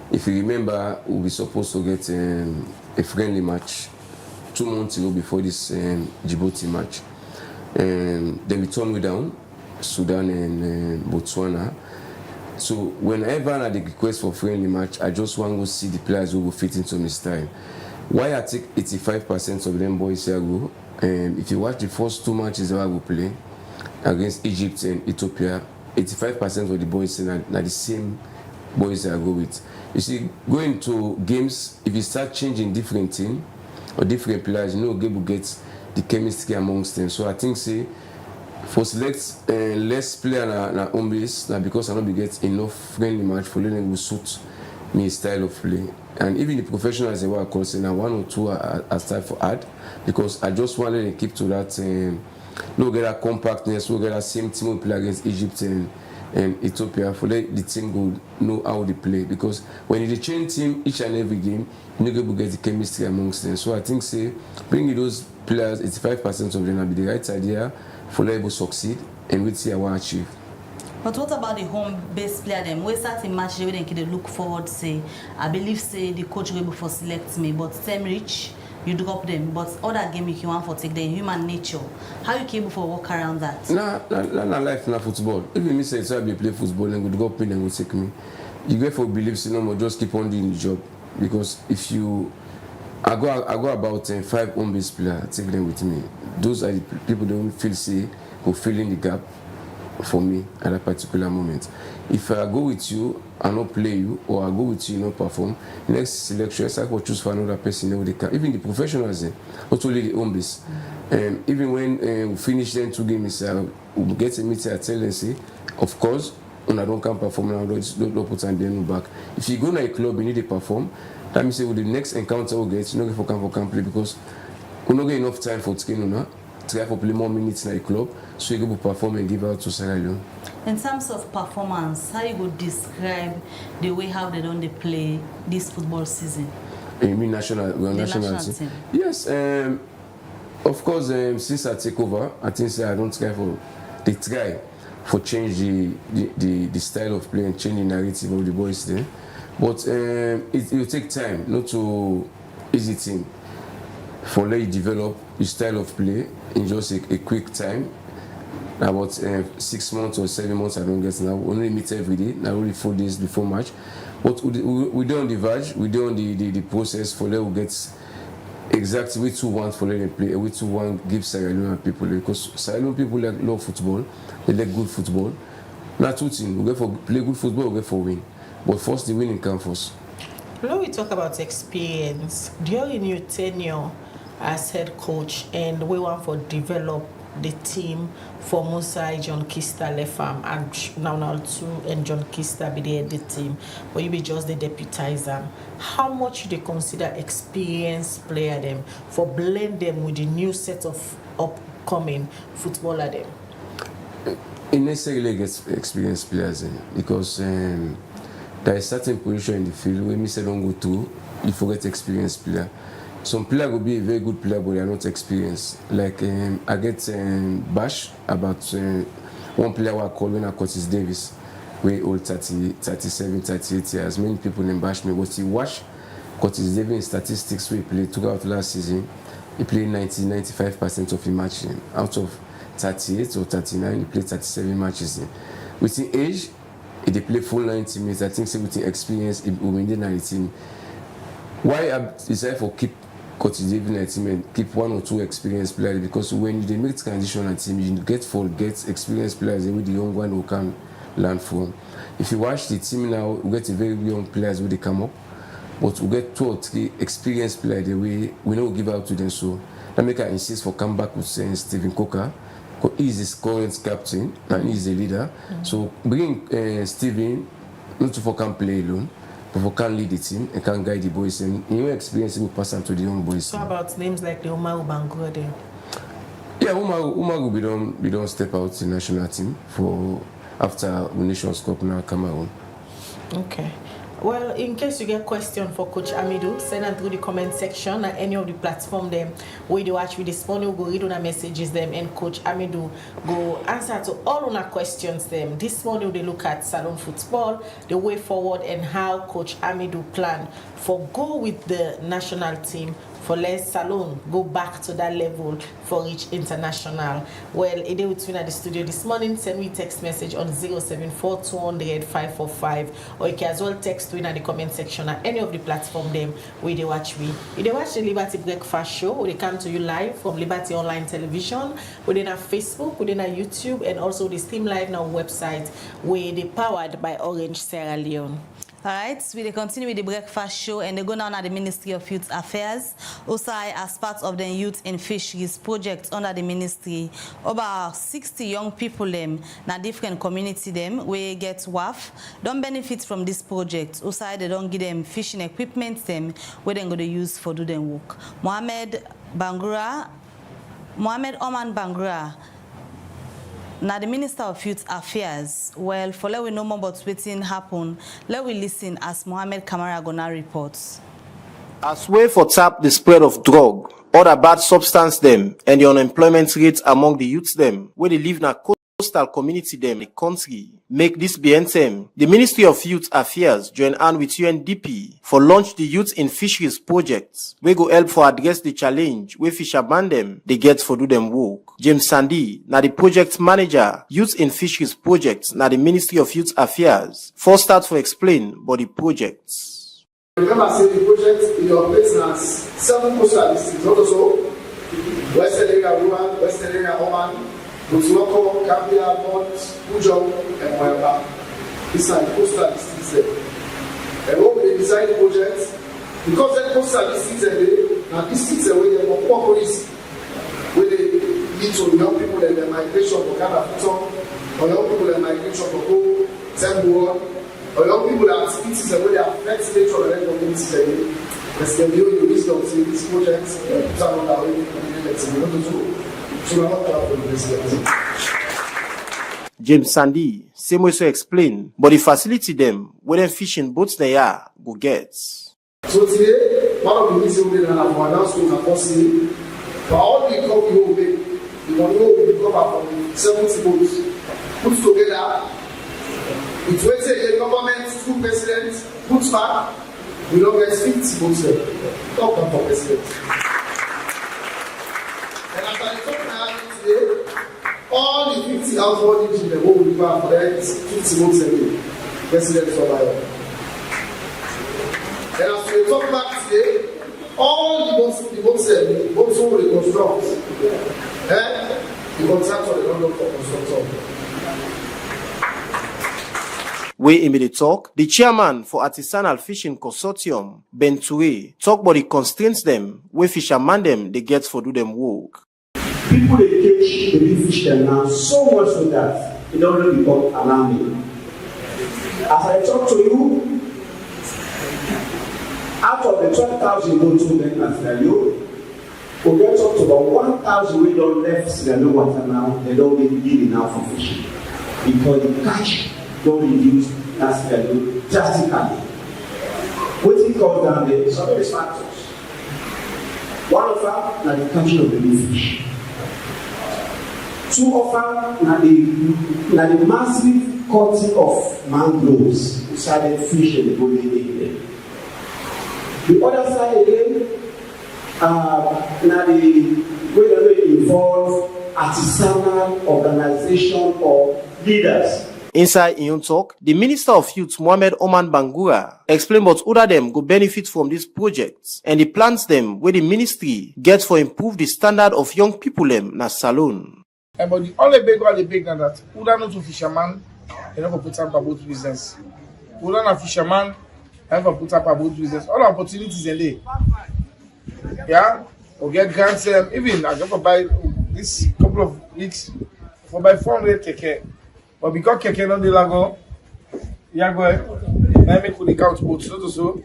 If you remember, we were supposed to get a friendly match 2 months ago before this Djibouti match. Then we turned we down, Sudan and Botswana. So whenever I had a request for friendly match, I just want to see the players who will fit into my style. Why I take 85% of them boys here go, if you watch the first 2 matches that I will play, against Egypt and Ethiopia, 85% of the boys are the same boys I go with. You see, going to games, if you start changing different team or different players, you know, Gabu gets the chemistry amongst them. So I think, say, for select less player na home base, because I don't get enough friendly match for learning will suit me style of play. And even the professionals, they were calling now 1 or 2 are style for add, because I just wanted to keep to that. No get that compactness, no get that same team we play against Egypt and Ethiopia, for let the team go know how they play, because when you change team each and every game, you know get the chemistry amongst them. So I think, say, bringing those players, 85% of them will be the right idea for let to succeed and we see what achieve. But what about the home-based player them? We start in match they can look forward, say, I believe, say, the coach will be for select me, but same reach, you drop them. But other game you want for take the human nature. How you capable for work around that? Nah, life, not football. Even me say, so I play football and would go up in and would take me. You get for beliefs, you know, just keep on doing the job. Because if you, I go about 5 home-based players, take them with me. Those are the people that don't feel, say, who fill in the gap for me at a particular moment. If I go with you and not play you, or I go with you and not perform, next selection I will choose for another person. They can. Even the professionals, not only the home base. Even when we finish them 2 games, we get a meeting, I tell them, say, of course, when I don't come perform, I don't put on the back. If you go to a club, you need to perform. That means with the next encounter we get, you don't get for play, because we don't get enough time for skin, try for play more minutes in a club, so you go perform and give out to Sierra Leone. In terms of performance, how you would describe the way how they don't play this football season? You mean national team? Yes, of course. Since I take over, I think I don't try for change the style of play and change the narrative of the boys there. But it will take time, not to easy thing, for let you develop your style of play in just a quick time. About 6 months or 7 months, I don't get now. We only meet every day, not only 4 days before match. But we do on the verge, we do on the process for let we get exactly which we want for let them play, which we want give Sierra Leone people, because Sierra Leone people love football, they like good football. Not 2 things, we go for play good football, we go for win. But first, the winning comes first. When we talk about experience, during your tenure as head coach, and we want to develop the team for Musa, John Kista Lefam, and now too, and John Kista be the head of the team, but you be just the deputizer. How much do they consider experienced player them for blend them with the new set of upcoming footballer them? It necessarily gets experienced players because there is certain position in the field where me say don't go to, you forget experienced player. Some player will be a very good player, but they are not experienced. Like I get bash about one player who I call when I Curtis Davis, we old 30, 37, 38 years. Many people then bash me, but he watch Curtis Davis statistics we played throughout last season. He played 90-95% of his matches. Out of 38 or 39, he played 37 matches. With his age, they play full 90 minutes. I think with experience, it will win the 19. Why I decided for keep Curtis Davis in a team and keep 1 or 2 experienced players, because when you make transition on a team, you get experienced players with the young one who can learn from. If you watch the team now, we get a very young players where they come up, but we get 2 or 3 experienced players the way we don't give out to them. So that make I insist for come back with Stephen Coker. He's his current captain and he's the leader. So bring Stephen not to can play alone, but for can lead the team and can guide the boys, and in your experience will pass on to the young boys. So about names like the Umaru Bangura then? Yeah, Umaru we don't step out the national team for after the Nations Cup now Cameroon. Okay. Well, in case you get question for Coach Amidu, send them through the comment section at any of the platform them where you watch with this morning. We'll go read on the messages them, and Coach Amidu go answer to all on our questions them. This morning they look at Salon football, the way forward, and how Coach Amidu plan for go with the national team for less salon go back to that level for reach international. Well, it is between at the studio this morning. Send me text message on 074 200 545, or you can as well text in the comment section at any of the platform them where they watch me. If they watch the Liberty Breakfast Show, where they come to you live from Liberty Online Television, within our Facebook, within our YouTube, and also the Steam Live Now website, where they powered by Orange Sierra Leone. All right, we continue with the breakfast show, and they go now at the Ministry of Youth Affairs. Also, as part of the Youth in Fisheries project under the ministry, over 60 young people them na different community them we get WAF don't benefit from this project. Also, they don't give them fishing equipment them where they going to use for do them work. Mohammed Oman Bangura. Now the Minister of Youth Affairs, well, for let we know more about what's happen, let we listen as Mohammed Kamara Gona reports. As way for tap the spread of drug, other bad substance them, and the unemployment rate among the youths them, where they live in a coastal community them, the country, make this be anthem. The Ministry of Youth Affairs join hand with UNDP for launch the Youth in Fisheries projects, we go help for address the challenge where fishermen them they get for do them work. James Sandy, now the project manager, Youth in Fisheries projects, now the Ministry of Youth Affairs, first start for explain about the projects. Remember, say the project in your place has 7 coastal districts, also Western area rural, Western area urban, Butuoko, Gambia, Bond, Ujong, and Moyaba. These are the coastal districts there. And when we design projects, because the coastal districts are there, now districts are where they have more police, where they lead to young people and their migration for Ghana, or young people and migration for Go, Zembo, or young people that are cities and where they affect nature and their communities are there. Let's get the wisdom to these projects, some of our way James Sandy, same way so explain, but the facility them, where them fishing boats they are, go get. So today, one of the reasons we have announced to possible, for all the company who make, the money will come from 70 boats, put together, it's when the government, through president, puts back, we don't get 50 boats there. Talk about president. And after the talk I have today, all the 50 household in the whole river for that 50 boats a day. President survival. And as we talk back today, all the boats will reconstruct. The contractor they don't look for construction. We in the talk, the chairman for Artisanal Fishing Consortium, Ben Toure, talk about the constraints them, where fishermen them they get for do them work. People they catch the big fish them now so much so that it don't really become alarming. As I talk to you, out of the 12,000 boats who make in Sierra Leone, we get up to about 1,000 we don't left Sierra Leone water now, they don't get really now for fishing. Because the catch don't reduce that Sierra Leone drastically. What it comes down there, some of these factors. One of them is the catching of the big fish. 2 of them are the massive cutting of mangroves inside the fish and the body again. The other side again, now the way they involve artisanal organization or leaders. Inside in talk, the Minister of Youth, Mohammed Oman Bangura, explained what other them go benefit from this project and the plans them where the ministry gets for improve the standard of young people them na salon. But the only big now that who don't know to fisherman, they never put up about business. Who don't know fisherman, they never put up about business. All opportunities in there. Yeah, or get grants. Even I go for buy this couple of weeks for buy 400 keke. But because keke not the lago, yeah go ahead. Now make with the couch boat so.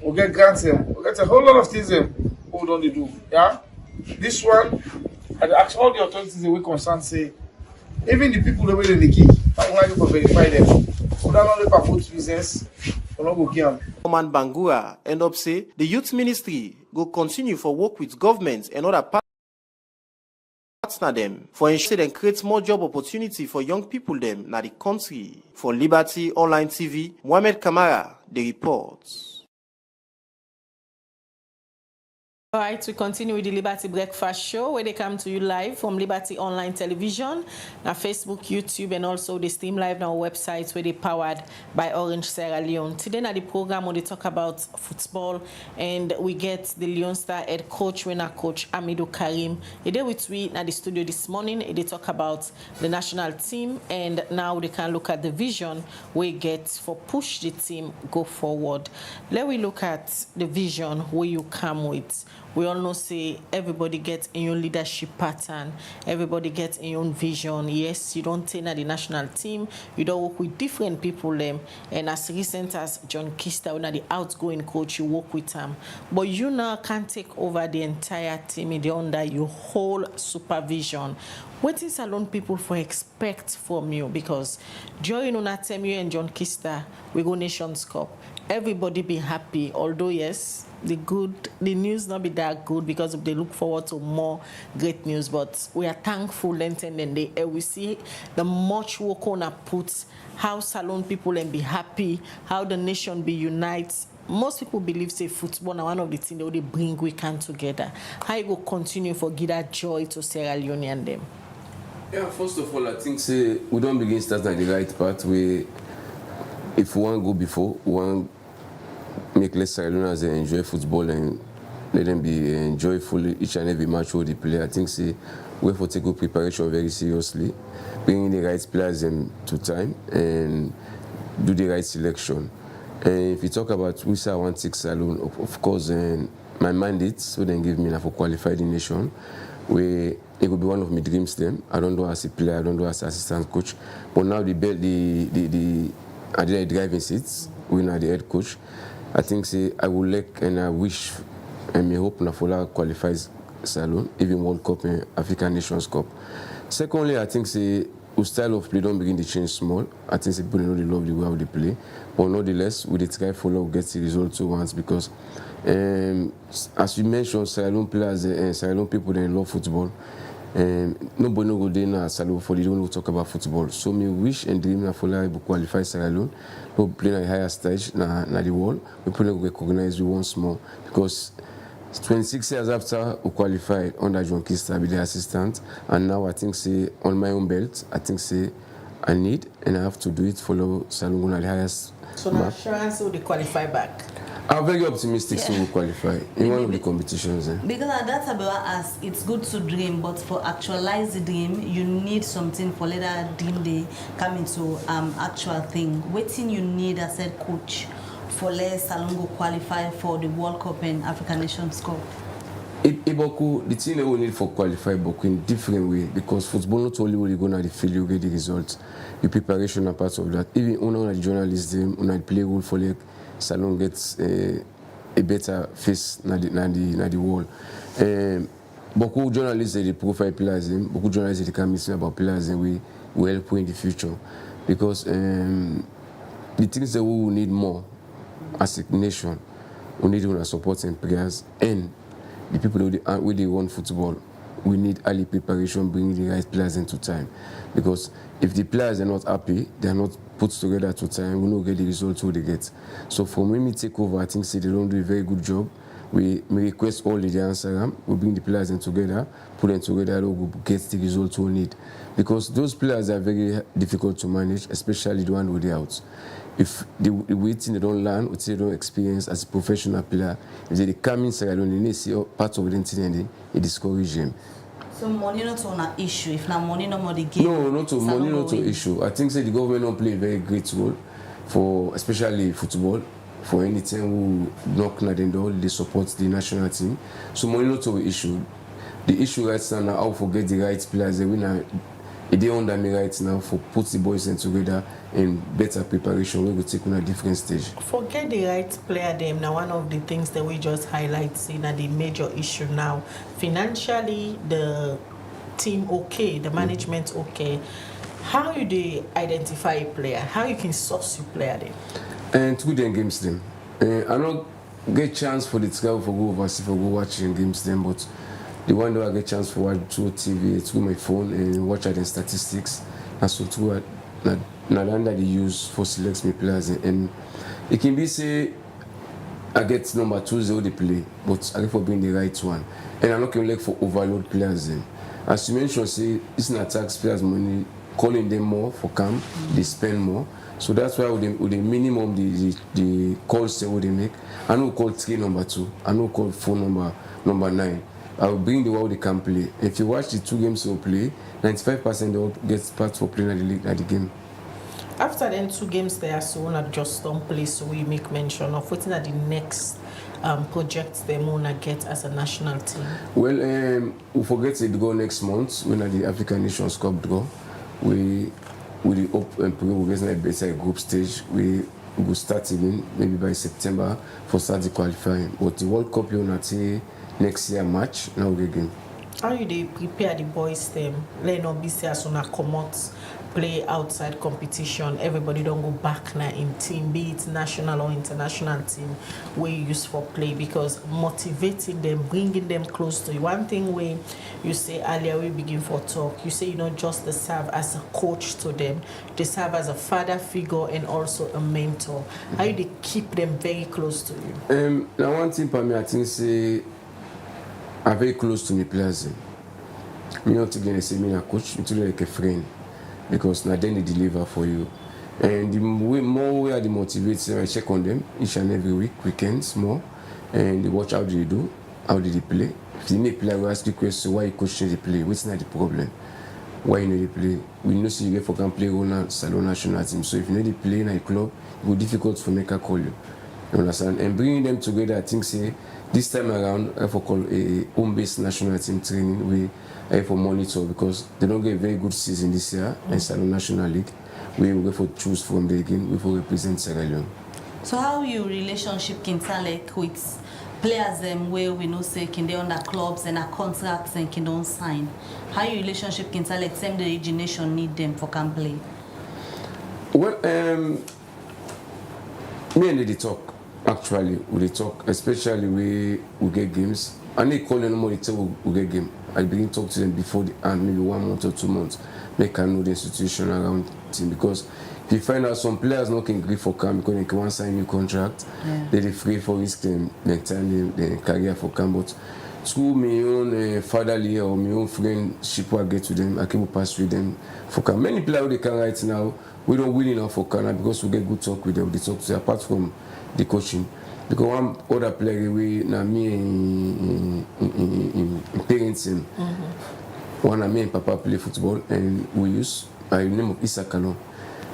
We get grants. We get a whole lot of things. Who don't they do? Yeah, this one. I ask all the authorities the way concerned say, even the people the way they key, I want you to verify them. So that only for boat business, we not go kill. Oman Bangura end up say the youth ministry go continue for work with governments and other partner them for ensure they create more job opportunity for young people them na the country. For Liberty Online TV, Mohammed Kamara, the reports. All right, we continue with the Liberty Breakfast Show, where they come to you live from Liberty Online Television, on Facebook, YouTube, and also they stream live on our websites where they powered by Orange Sierra Leone. Today, na the program where they talk about football, and we get the Leone Star head coach, winner coach Amidu Karim. He did with we at the studio this morning. They talk about the national team, and now they can look at the vision we get for push the team go forward. Let we look at the vision where you come with. We all know say everybody gets in your leadership pattern, everybody gets in your own vision. Yes, you don't train at the national team, you don't work with different people and as recent as John Kister, when the outgoing coach, you work with him. But you now can't take over the entire team under your whole supervision. What is Salon people for expect from you? Because during that time, you and John Kister, we go Nations Cup. Everybody be happy, although yes, the news not be that good because they look forward to more great news, but we are thankful and we see the much work on put, how Salon people and be happy, how the nation be united. Most people believe say football now one of the things they bring we can together. How you go continue for give that joy to Sierra Leone and them? Yeah, first of all, I think say we don't begin starting at the right part. If we want to go before, we want make less Sierra Leoneans enjoy football and let them be enjoyful each and every match where they play. I think say we have to take good preparation very seriously, bringing the right players to time and do the right selection. And if you talk about we say I want 6 Salon, of course, my mandate so then give me for qualified the nation, where it would be one of my dreams. Then I don't know as a player, I don't know as assistant coach, but now I did driving seats. We now the head coach. I think say I would like and I wish and I hope Nafola qualifies Salon, even World Cup and African Nations Cup. Secondly, I think say our style of play don't begin to change small. I think say people know they love the way how they play. But nonetheless, we dey try follow get the results once because as you mentioned, Sierra Leone players and Sierra Leone people they love football. Nobody no go there now Salon for they don't talk about football. So me wish and dream na for like qualify Sierra Leone, to play at a higher stage na the world. We people recognize we once more because 26 years after we qualified under John Kister be the assistant, and now I think say on my own belt, I think say I need and I have to do it follow Salon at the highest. So now assurance will they qualify back. I'm very optimistic to qualify in one of the competitions. Because that's about us, it's good to dream, but for actualize the dream, you need something for later dream they come into actual thing. Waiting you need as head coach for let Salon go qualify for the World Cup and African Nations Cup. The thing they will need for qualify Boku in different way because football not only will you go on the field, you get the results. The preparation are part of that. Even on the journalists, on the play role for like Salon gets a better face than the world. Beaucoup journalists they profile players, beaucoup journalists they can miss about players and we will help in the future because the things that we will need more as a nation, we need to support and players and the people who they run football. We need early preparation, bringing the right players into time. Because if the players are not happy, they are not put together to time, we don't get the results who they get. So for when we take over, I think say they don't do a very good job. We request all the answer, we bring the players in together, put them together, we get the results we need. Because those players are very difficult to manage, especially the one with the outs. If the waiting they don't learn, or they don't experience as a professional player, if they come in Sierra Leone, they see part of the thing and they discourage them. So money not on an issue. If now money no more the game. No, not to money not to issue. I think say the government don't play a very great role for especially football. For any team who knock at the door, they support the national team. So money not to issue. The issue right now how to get the right players. They under me right now for put the boys in together in better preparation. We will take on a different stage. Forget the right player them. Now one of the things that we just highlight see that the major issue now. Financially the team okay, the management okay. How you do identify a player? How you can source your player then? And through them games them. I don't get chance for the travel for go overseas for go watching games them, but the one that I get chance for watch through TV, through my phone and watch the statistics. And so through that they use for select me players and it can be say I get number 2-0 they play, but I get for being the right one. And I'm not going to look for overload players then. As you mentioned, say it's not taxpayers' money, calling them more for camp, they spend more. So that's why with the minimum the calls they make, I know call 3 number 2, I know call 4 number 9. I will bring the one they can play. If you watch the 2 games they will play, 95% they will get part for playing at the game. After then 2 games there, so not just don't play, so we make mention of what's the next projects they wanna get as a national team. Well, we forget to go next month when the African Nations Cup go. We hope and pray we get a better group stage. We will start even maybe by September for start the qualifying. But the World Cup you wanna say next year March now we game. How you they prepare the boys them? Let not be say as soon as come out, play outside competition. Everybody don't go back now in team, be it national or international team where you use for play, because motivating them, bringing them close to you. One thing where you say earlier we begin for talk, you say you not just to serve as a coach to them, they serve as a father figure and also a mentor. How you they keep them very close to you? Now one thing for me I think say are very close to me players. Me not again say me a coach, until like a friend, because now then they deliver for you. And the more we are the motivated, I check on them each and every week, weekends more, and they watch how do they do, how did they play. If they make play, we ask the question why you coaching the play, what's not the problem, why you know they play. We know see you get for can play on Salon national team, so if you know they play in a club, it will be difficult for make a call you. You understand? And bringing them together, I think say this time around I have to call a home-based national team training we have for monitor, because they don't get a very good season this year in Salon National League. We will go for choose from the again, we will represent Sierra Leone. So how your relationship can tell like with players them where we know say can they under clubs and a contracts and can don't sign? How your relationship can tell like same the nation need them for can play? Well, me and they talk. Actually, we talk, especially we get games. And they call them more, they tell we get game. I begin to talk to them before the end, maybe 1 month or 2 months. They can know the institution around the team, because if you find out some players not can agree for camp because they can't sign a new contract, they're free for risk them time their career for camp. But through my own fatherly or my own friendship I get to them, I can pass with them for camp. Many players they can right now, we don't win enough for camp because we get good talk with them. They talk to them apart from the coaching. Because one other player we na me in parenting. One of me and Papa play football and we use by the name of Isakano.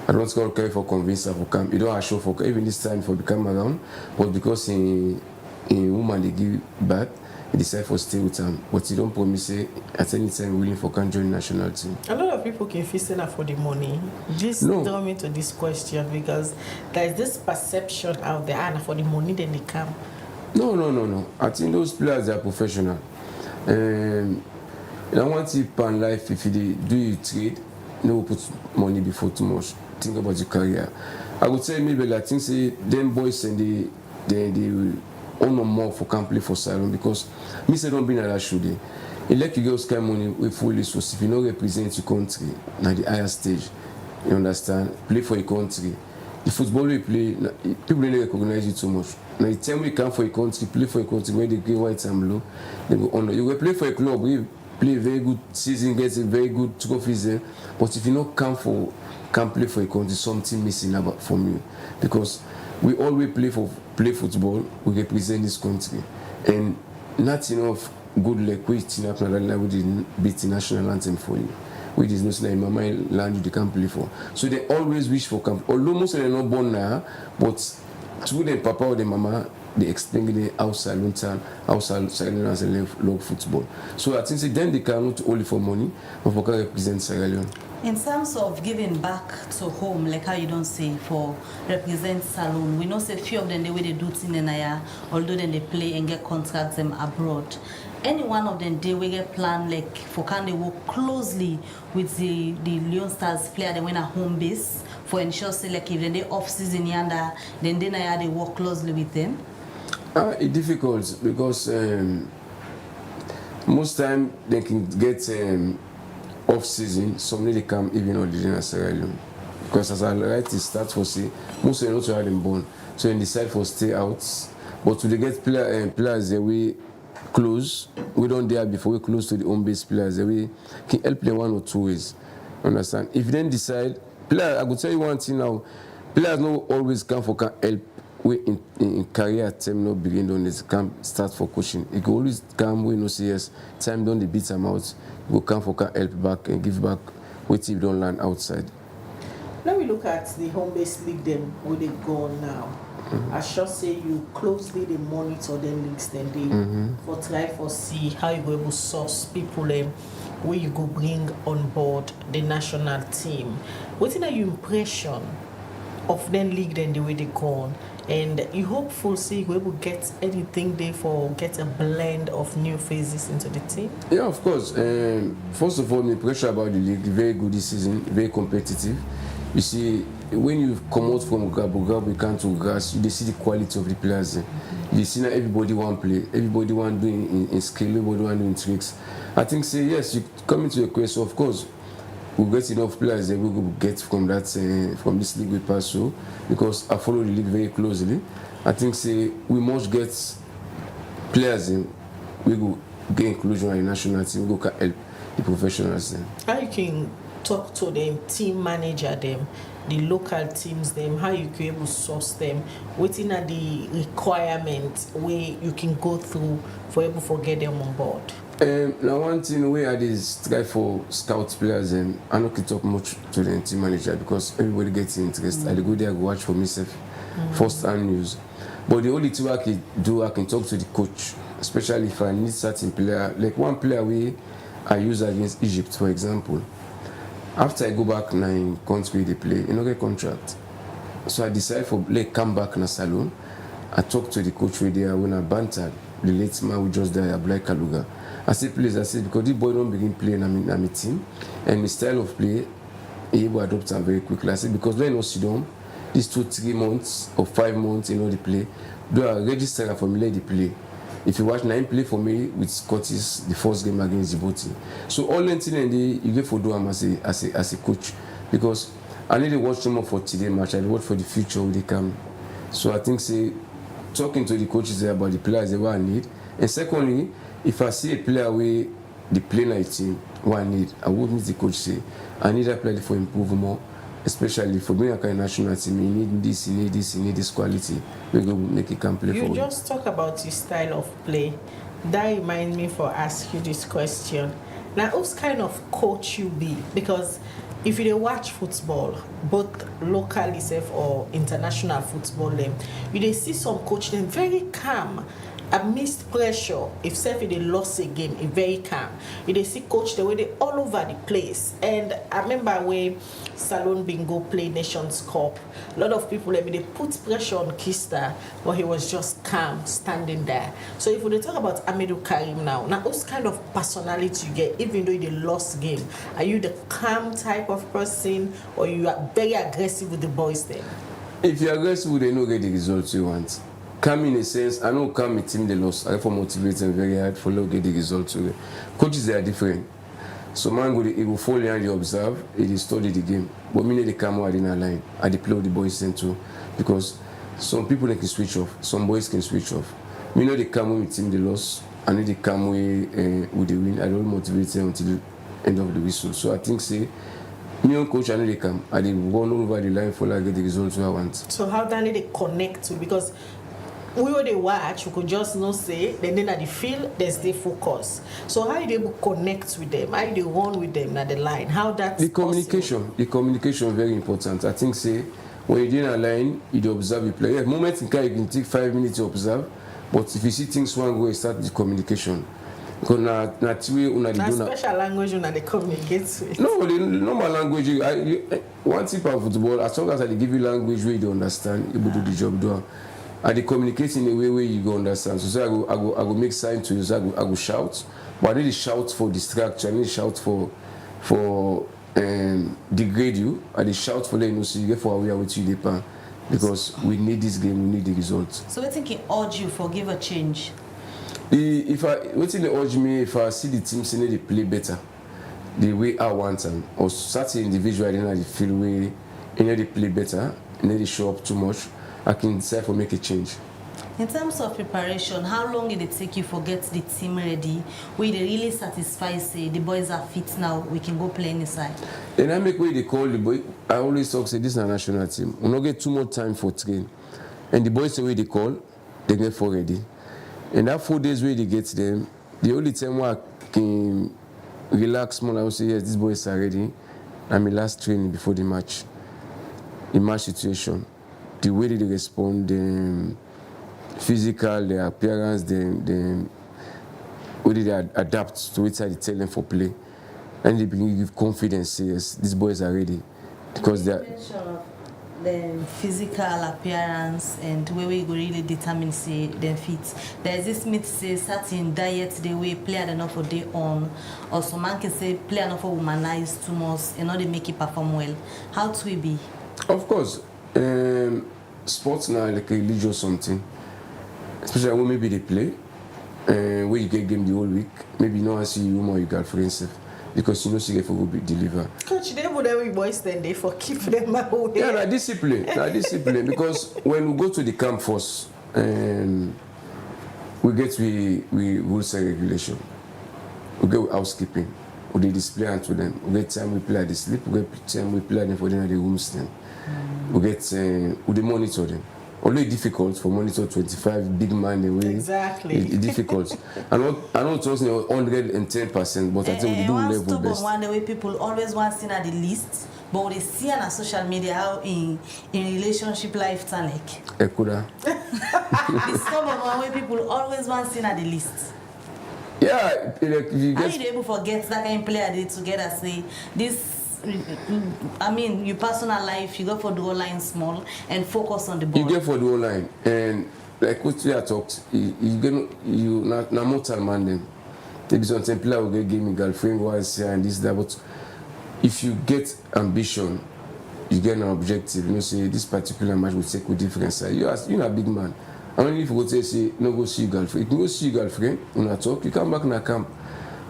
I don't go carry for convince her for come. You don't show for even this time for become around, but because in woman they give back, he decide for stay with him. But he don't promise at any time willing for can join national team. A lot of people can feel that for the money. Just draw me to this question, because there is this perception out there, and for the money then they come. No. I think those players are professional. I want to plan life if you do you trade, no put money before too much. Think about your career. I would say maybe like things say them boys and they own more for can play for Salon, because me say don't be in that should. You let you girls come money with full resource. If you don't represent your country at the higher stage, you understand? Play for your country. The football you play, people don't recognize you too much. Now the time we come for your country, play for your country, when they get white and blue, they go on. You will play for a club, we play a very good season, get a very good trophies there. But if you don't can play for a country, something missing about from you. Because we always play football, we represent this country. And not enough good luck with we didn't beat the national anthem for you. Which is not like Mama land you can't play for. So they always wish for camp. Although most of them are not born now, but through the papa or the mama, they explain the outside as a love football. So I think then they can not only for money, but for can represent Sierra Leone. In terms of giving back to home, like how you don't say for represent Salon, we know say few of them the way they do things in Naya, although then they play and get contracts them abroad. Any one of them they will get plan like for can they work closely with the Leone Stars player they win a home base for ensure say like if they off season yanda, then they work closely with them. It's difficult because most time they can get off season, some they come even on the Sierra Leone. Because as I write it starts for say, most of them not have them born. So they decide for stay out But to get players that we close, we don't dare before we close to the home base players that we can help them 1 or 2 ways. Understand? If then decide, player, I could tell you one thing now, players don't always come for help. We in career time no begin on this come start for coaching. It go always come we no see yes time don't the beat them out. Go come for help back and give back what if don't learn outside. Let me look at the home-based league them where they go now. I should say you closely they monitor them leagues then they for try for see how you go able to source people where you go bring on board the national team. What's your impression of them league then the way they go on? And you hopeful see we will get anything there for get a blend of new phases into the team? Yeah, of course. First of all, the pressure about the league, very good this season, very competitive. You see, when you come out from Gabo, you come to grass, you see the quality of the players. You see now everybody want play, everybody want doing in skill, everybody want doing tricks. I think say yes, you come into the question, of course. We get enough players that we will get from that from this league we pass through because I follow the league very closely. I think say we must get players we will get inclusion in the national team. We go help the professionals. How you can talk to them, team manager them, the local teams them, how you can able to source them, within the requirements where you can go through for able to get them on board. Now one thing we had is try for scout players and I don't talk much to the team manager because everybody gets interested. I go there, go watch for myself, first-hand news. But the only thing I can do, I can talk to the coach, especially if I need certain player. Like one player I use against Egypt, for example. After I go back now in country they play, you know get contract. So I decide for come back in a salon. I talk to the coach with there when I banter the late man we just there, Black Kaluga. I said, please, because this boy don't begin playing on my team, and the style of play, he will adopt them very quickly. I said, because when I sit down, these 2-3 months or 5 months, you know, the play, do I register for me, the play. If you watch 9 play for me with Scottish, the first game against Djibouti. So all the thing you get for do them as a coach, because I need to watch them for today match, I watch for the future when they come. So I think, say, talking to the coaches there about the players they what I need, and secondly, if I see a player where the play night team what I need, I would meet the coach say, I need a player for improvement, especially for being a kind of national team. You need this, you need this, you need this quality. We go make it can play for you. You just talk about your style of play. That reminds me for ask you this question. Now, whose kind of coach you be? Because if you watch football, both locally safe or international football, them you see some coach them very calm. Amidst pressure, if say they lost a game, it's very calm. You see coach the way they all over the place. And I remember when Salon Bingo played Nations Cup, a lot of people they put pressure on Kista, but he was just calm, standing there. So if we talk about Amidu Karim now what's kind of personality you get, even though they lost game? Are you the calm type of person, or you are very aggressive with the boys then? If you're aggressive, they don't get the results you want. Come in a sense, I know come a team they lost. I for motivate them very hard for get the results. Coaches they are different. So man he will follow and you observe, he study the game. But me they come out in a line. I deploy the boys then too. Because some people they can switch off, some boys can switch off. Me know they come with team they lost, and then they come with the win. I don't motivate them until the end of the whistle. So I think say me and coach I know they come. I they run over the line for get the results I want. So how do they connect to, because we will they watch, we could just not say, then at the field, there's the focus. So how do you connect with them? How do you run with them at the line? How that's the communication. The communication is very important. I think say when you're in a line, you observe the player. Yeah, moments in time you can take 5 minutes to observe, but if you see things one go, start the communication. Because na special language they communicate with. No, the normal language. One tip of football, as long as I give you language where you understand, you will do the job do. I they communicate in a way where you go understand. So I go make sign to you. So I go shout, but I didn't shout for distraction. I didn't shout for degrade you. I didn't shout for letting you so you get for we are with you depend, because we need this game. We need the results. So I think it urge you for give a change. If I urge me, if I see the team saying they play better, the way I want them, or certain individual then they feel way, they play better, and they show up too much, I can decide for make a change. In terms of preparation, how long did it take you to get the team ready? Where they really satisfy, say the boys are fit now, we can go play inside? And I make way they call the boy. I always talk say this is a national team. We don't get too much time for train. And the boys the way they call, they get for ready. And that 4 days where they get them, the only time where I can relax more, I will say yes, these boys are ready. And my last training before the match. The match situation. The way they respond, the physical, their appearance, the way they adapt to what I tell them for play. And they begin to give confidence, yes, these boys are ready. Because they are... The physical appearance and where we go really determine say them fit. There's this myth say certain diet the way player enough for day on, or some man can say player enough for womanize too much and not they make it perform well. How to we be? Of course, sports now like a religious something. Especially when maybe they play, where you get game the whole week. Maybe you know I see you or your girlfriend. Because you know she get for go be deliver. Coach, they would every boys then they for keep them away. Yeah, na discipline. Because when we go to the camp first, we get we rules and regulation. We get housekeeping. We dey display unto them. We get time we play at the sleep. We get time we play them for them at the rooms then. We get we dey monitor them. Although it's difficult for monitor 25 big man away. Exactly. It's difficult. I don't trust 110%, but I think we do level best. One the way people always want to see at the list, but they see on social media how in relationship life it's like. Ekuda. It's stubborn one way people always want to see at the list. Yeah, like you How get. you able to forget that kind of player they together say this? I mean, your personal life, you go for the whole line small and focus on the ball. You get for the whole line, and like what we are talked, you not mortal man them. Maybe some player will get give me girlfriend was and this that, but if you get ambition, you get an objective. You know, say this particular match will take a different side. You're a big man. And only if you go to say no go see your girlfriend, you can go see your girlfriend. You know, talk. You come back in a camp.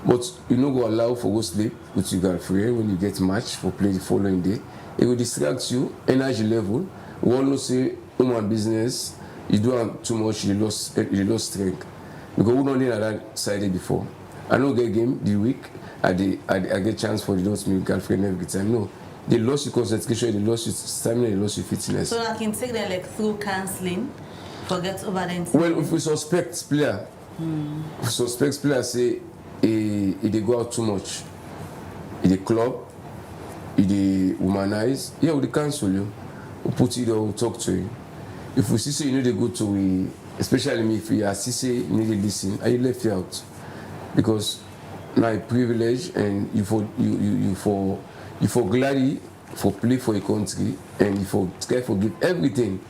But you no go allow for go sleep with your girlfriend when you get match for play the following day. It will distract you, energy level. We all know say human business, you do have too much, you lost strength. Because we don't need that side before. I don't get game the week, I get chance for the lost my girlfriend every time. No. They lost your concentration, they lost your stamina, they lost your fitness. So I can take them like through counseling, forget over them. Well, if we suspect player, say if they go out too much, if they club, if they womanize, yeah, we cancel you. We put you there, we'll talk to you. If we see say you need to go to, especially me, if you are say you need to listen, I left you out. Because now a privilege and you for gladly for play for a country and you for try for give everything.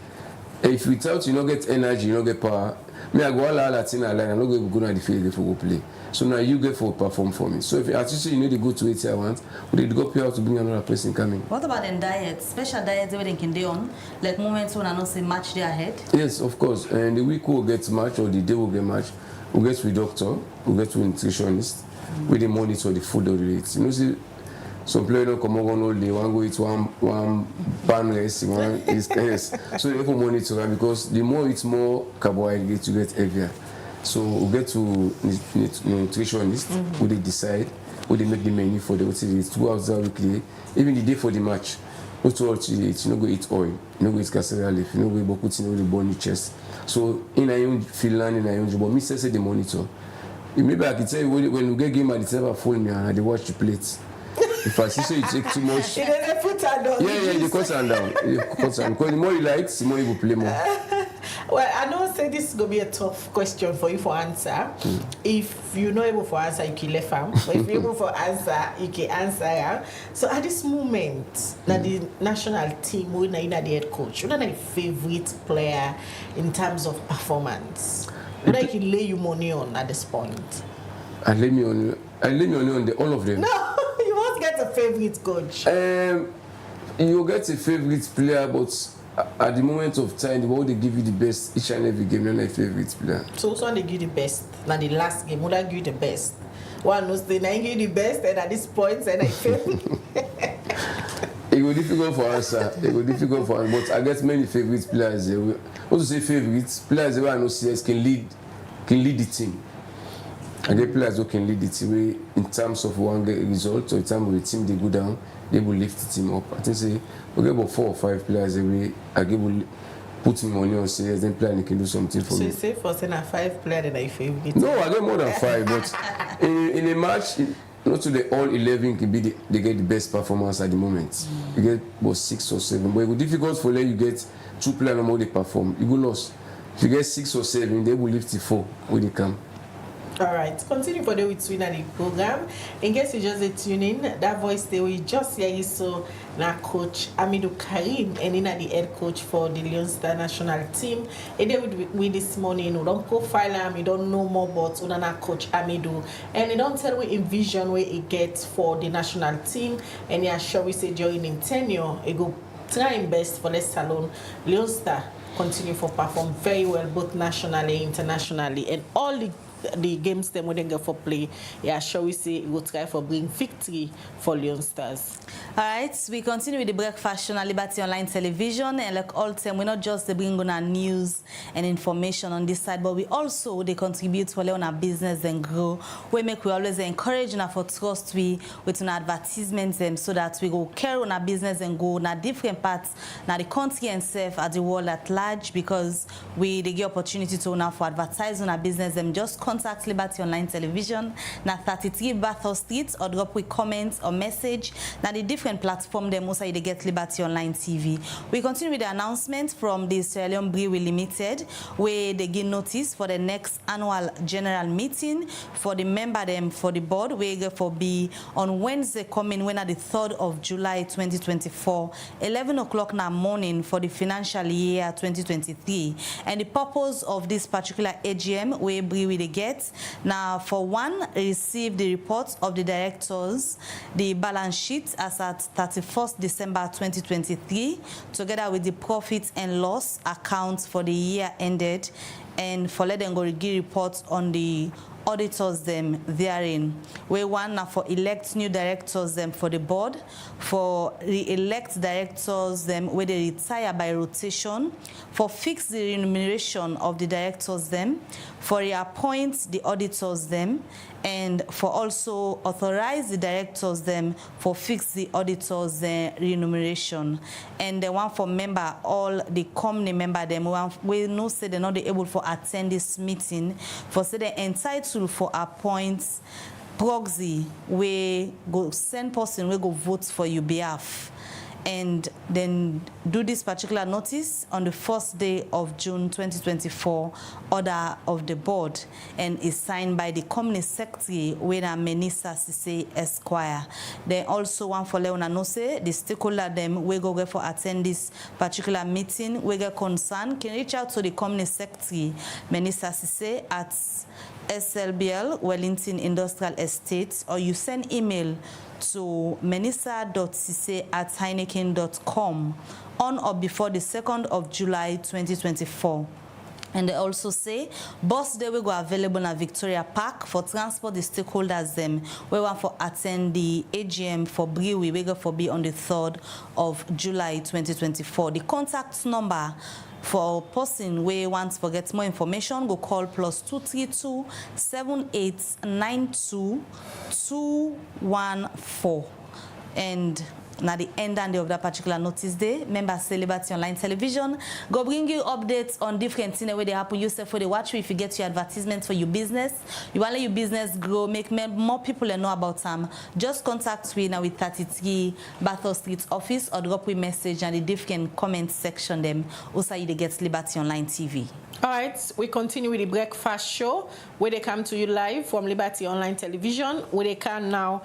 And if without you don't get energy, you don't get power. Me I go all Latin line, I'm not going to go to the field for go play. So now you get for perform for me. So if you actually you need to go to it I want, we need to go pay out to bring another person coming. What about them diets? Special diets where they can do on, like moments when I know say match their head? Yes, of course. And the week we'll get match or the day we'll get match, we'll get to a doctor, we'll get to a nutritionist, we dey monitor the food that we eat. You know, see, some players don't come on all day, one go eat one pan rice, one is yes. So you have to monitor that because the more it's more carbohydrates, you get heavier. So we get to nutritionist, who they decide, who they make the menu for the 2 hours weekly, even the day for the match. What to eat? You don't go eat oil, you don't go eat cassava leaf, you don't go put in the bone chest. So in a young Finland, in a young job, but me say the monitor. Maybe I can tell you when you get game at the table phone me and they watch the plates. If I see you take too much, They put her down. yeah, they cut her down. Because the more you like, the more you will play more. Well, I know say this is gonna be a tough question for you for answer. If you're not able to answer, you can left them. But if you're able to answer, you can answer. So at this moment, now the national team, we're not the head coach. You're not the favorite player in terms of performance. What I can lay you money on at this point? I lay me on all of them. No, you won't get a favorite coach. You get a favorite player, but at the moment of time, the one they give you the best each and every game, you're not a favorite player. So which one they give you the best? Now the last game, would I give you the best? One knows they give you the best, and at this point, and I feel. It was difficult for us, sir. It was difficult for us, but I get many favorite players. What to say favorites? Players who I know CS can lead the team. I get players who can lead the team in terms of one get result or in terms of the team they go down, they will lift the team up. I think say we get about 4 or 5 players every I get will put money on CS, then player they can do something for me. So you say for saying 5 players that I favorite? No, I get more than 5, but in a match. Not to the all 11 can be they get the best performance at the moment. You get about 6 or 7, but it will be difficult for them. You get 2 players no more they perform. You go lost. If you get 6 or 7, they will lift the 4 when they come. All right, continue for the with Sweden the program. In case you just tune in, that voice there we just hear you so now coach Amidu Karim and in the head coach for the Leone Stars national team. And they with this morning, we don't profile him, you don't know more about Unana coach Amidu, and they don't tell we in vision where he gets for the national team. And yeah, sure we say during in tenure, he go trying best for less salon Leone Stars continue to perform very well both nationally, internationally, and all the games them when they go for play. Yeah, sure we say we will try for bring victory for Leone Stars. All right, we continue with the breakfast show on Liberty Online Television, and like all time, we not just bring on our news and information on this side, but we also they contribute to on our business and grow. We always encourage and for trust with an advertisements them so that we go carry on our business and go in different parts, now the country and self at the world at large, because they get opportunity to now for advertise on our business them. Just contact Liberty Online Television na 33 Bathurst Street or drop with comments or message. Now the different platform them also they get Liberty Online TV. We continue with the announcement from the Sierra Leone Brewery Limited, where they give notice for the next annual general meeting for the member them for the board, where they for be on Wednesday coming when at the 3rd of July 2024, 11 o'clock in the morning for the financial year 2023. And the purpose of this particular AGM where brewery they get now for one, receive the reports of the directors, the balance sheet as at 31st December 2023, together with the profit and loss accounts for the year ended, and for let them go give reports on the auditors them therein. We want now for elect new directors them for the board, for re-elect directors them where they retire by rotation, for fix the remuneration of the directors them, for reappoint the auditors them, and for also authorize the directors them for fix the auditors remuneration. And the one for member, all the company member them, we know say they're not able for attend this meeting, for say they're entitled for appoints proxy, we go send person, we go vote for your behalf. And then do this particular notice on the 1st day of June 2024, order of the board, and is signed by the company secretary, Wena Menisa Sise Esquire. Then also one for Leona Nose, the stakeholder them we go for attend this particular meeting, we get concern, can reach out to the company secretary, Menisa Sise at SLBL Wellington Industrial Estate, or you send email to menisa.sise@heineken.com on or before the 2nd of July 2024. And they also say bus day will go available at Victoria Park for transport the stakeholders them. We want for attend the AGM for brewery we go for be on the 3rd of July 2024. The contact number for person we want to get more information, go call +232 7892 214. And now the end of that particular notice day, members say Liberty Online Television go bring you updates on different things where they happen. You say for the watch if you get your advertisements for your business, you want to let your business grow, make more people know about them. Just contact me now with 33 Bathurst Street office or drop a message and the different comment section them. Also you get Liberty Online TV. All right, we continue with the breakfast show where they come to you live from Liberty Online Television, where they can now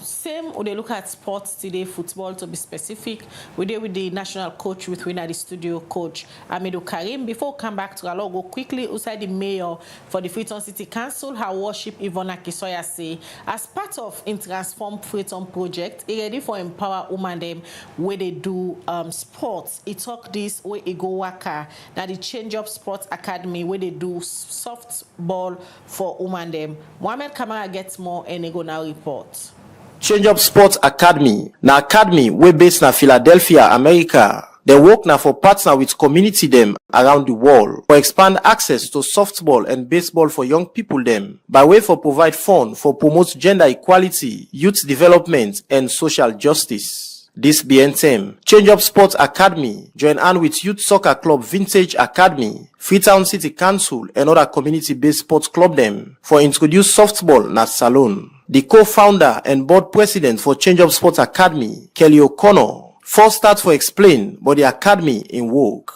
same or they look at sports today, football to be specific. We're there with the national coach with winner the studio coach Amidu Karim. Before we come back to our go quickly outside the mayor for the Freetown City Council, her worship Ivona Kisoya say as part of in Transform Freetown project, it ready for empower women them where they do sports. It talk this where it go worker that the change up sports academy where they do softball for women them. Mohamed Kamara gets more and they go now report. Change Up Sports Academy na academy wey based na Philadelphia, America. They work now for partner with community them around the world for expand access to softball and baseball for young people them by way for provide fund for promote gender equality, youth development and social justice. This BNTM, Change Up Sports Academy, join hand with Youth Soccer Club Vintage Academy, Freetown City Council and other community-based sports club them for introduce softball na Salon. The co-founder and board president for Change Up Sports Academy, Kelly O'Connor, first start for explain about the academy in work.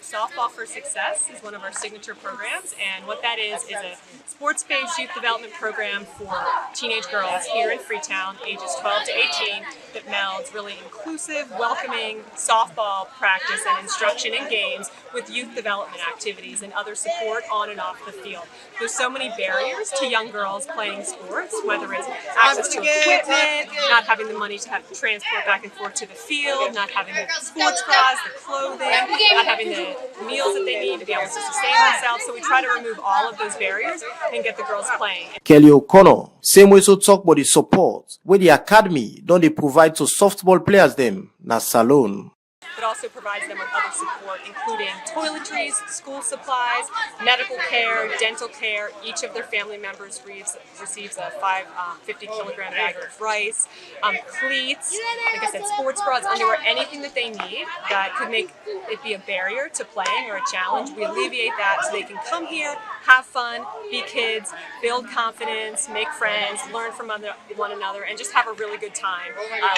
Softball for Success is one of our signature programs, and what that is a sports-based youth development program for teenage girls here in Freetown, ages 12 to 18, that melds really inclusive, welcoming softball practice and instruction in games with youth development activities and other support on and off the field. There's so many barriers to young girls playing sports, whether it's access to equipment, not having the money to have transport back and forth to the field, not having the sports bras, the clothing, not having the meals that they need to be able to sustain themselves. So we try to remove all of those barriers and get the girls playing. Kelly O'Connor, same way to talk about the support where the academy don't they provide to softball players them na Salon. But also provides them with other support, including toiletries, school supplies, medical care, dental care. Each of their family members receives a 50-kilogram bag of rice, cleats, like I said, sports bras, underwear, anything that they need that could make it be a barrier to playing or a challenge. We alleviate that so they can come here, have fun, be kids, build confidence, make friends, learn from one another, and just have a really good time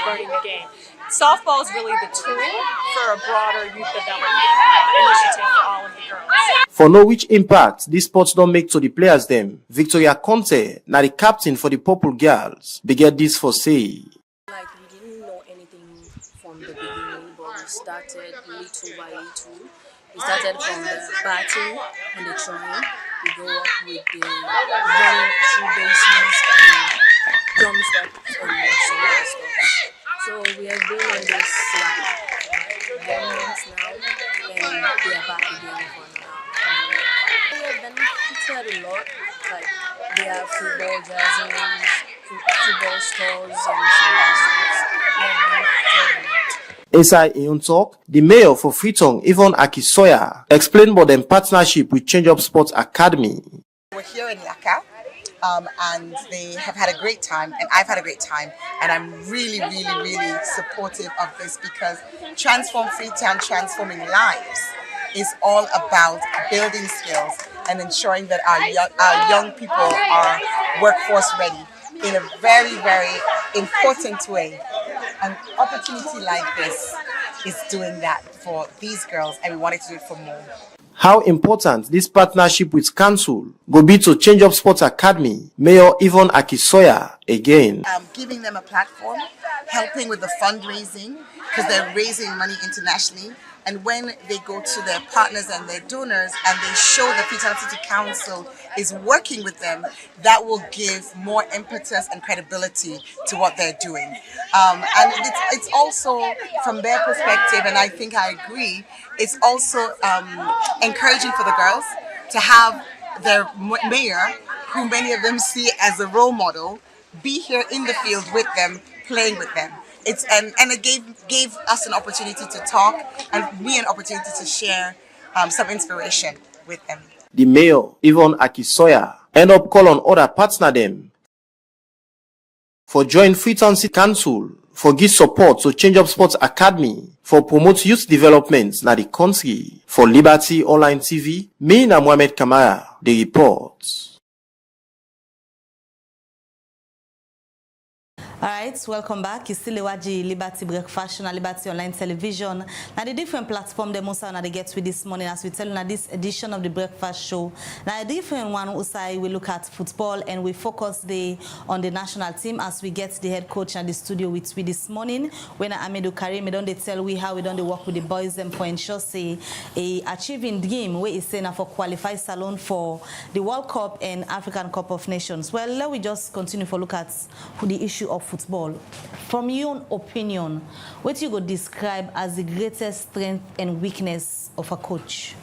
learning the game. Softball is really the tool for a broader youth development initiative for all of the girls. For know which impact these sports don't make to the players them, Victoria Conte, now the captain for the Purple Girls, beget this for say. Like we didn't know anything from the beginning, but we started little by little. We started from the batting and the throwing. We go up with the running through bases and jump steps and some other stuff. So we have been on this like 1 month now, and we are back again for now. We have benefited a lot. Like they have football jerseys, football stores, and some other stuff. We have benefited a lot. Inside in talk, the mayor for Freetown, Yvonne Akisoya, explained about their partnership with Change Up Sports Academy. We're here in Laka, and they have had a great time, and I've had a great time, and I'm really, really, really supportive of this because Transform Freetown, Transforming Lives is all about building skills and ensuring that our young people are workforce ready in a very, very important way. An opportunity like this is doing that for these girls, and we wanted to do it for more. How important this partnership with council go be to Change Up Sports Academy, Mayor Yvonne Akisoya again. Giving them a platform, helping with the fundraising, because they're raising money internationally. And when they go to their partners and their donors and they show the Freetown City Council is working with them, that will give more impetus and credibility to what they're doing. And it's also, from their perspective, and I think I agree, it's also encouraging for the girls to have their mayor, who many of them see as a role model, be here in the field with them, playing with them. And it gave us an opportunity to talk and me an opportunity to share some inspiration with them. The mayor, Yvonne Akisoya, end up calling other partner them for join Freetown City Council for give support to Change Up Sports Academy for promote youth development na the country. For Liberty Online TV, me na Mohamed Kamara, the report. Alright, welcome back. You still watching Liberty Breakfast on Liberty Online Television. Now the different platform the most they get with this morning as we tell you now this edition of the breakfast show. Now a different one Usai we look at football and we focus on the national team as we get the head coach in the studio with we this morning. When Amidu Karim we don't tell we how we don't work with the boys them for ensure say a achieving game where is saying for qualify Salon for the World Cup and African Cup of Nations. Well, let we just continue for look at the issue of football. From your opinion, what you could describe as the greatest strength and weakness of a coach?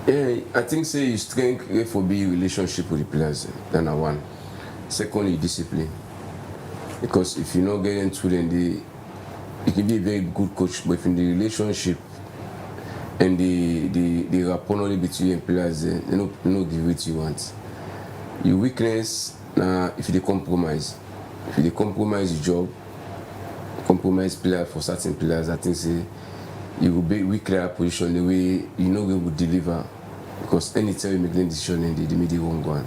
Yeah, I think say his strength for be relationship with the players than one. Secondly, discipline. Because if you not get into then you can be a very good coach, but if in the relationship and the rapport only between you and players, they no give what you want. Your weakness, if you compromise. If you compromise your job, compromise player for certain players, I think say you will be weak clear position the way you know we will deliver. Because anytime you make a decision and they make the wrong one.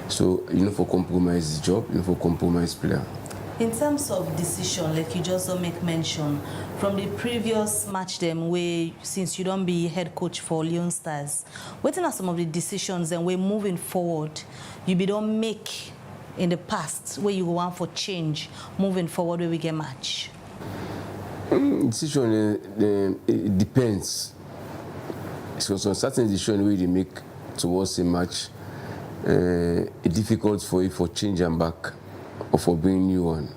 So you know for compromise the job, you know for compromise player. In terms of decision, like you just don't make mention, from the previous match them where since you don't be head coach for Leone Stars, what are some of the decisions and we're moving forward you be don't make in the past where you want for change moving forward where we get match? Decision it depends. So certain decision where they make towards a match, it's difficult for you for change and back or for bringing new one.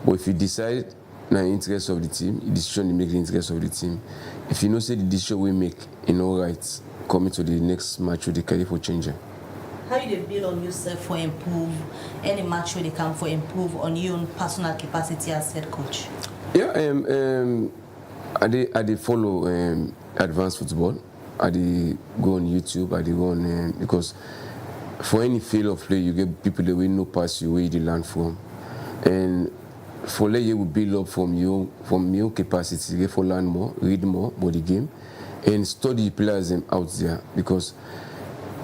But if you decide in the interest of the team, the decision you make in the interest of the team. If you know say the decision we make in all right, coming to the next match with the carry for changing. How you dey build on yourself for improve any match where they come for improve on your own personal capacity as head coach? Yeah, I dey follow advanced football. I dey go on YouTube. I dey go on because for any field of play, you get people that will know pass you where you learn from, and for let you will build up from your capacity. You get for learn more, read more about the game, and study players out there because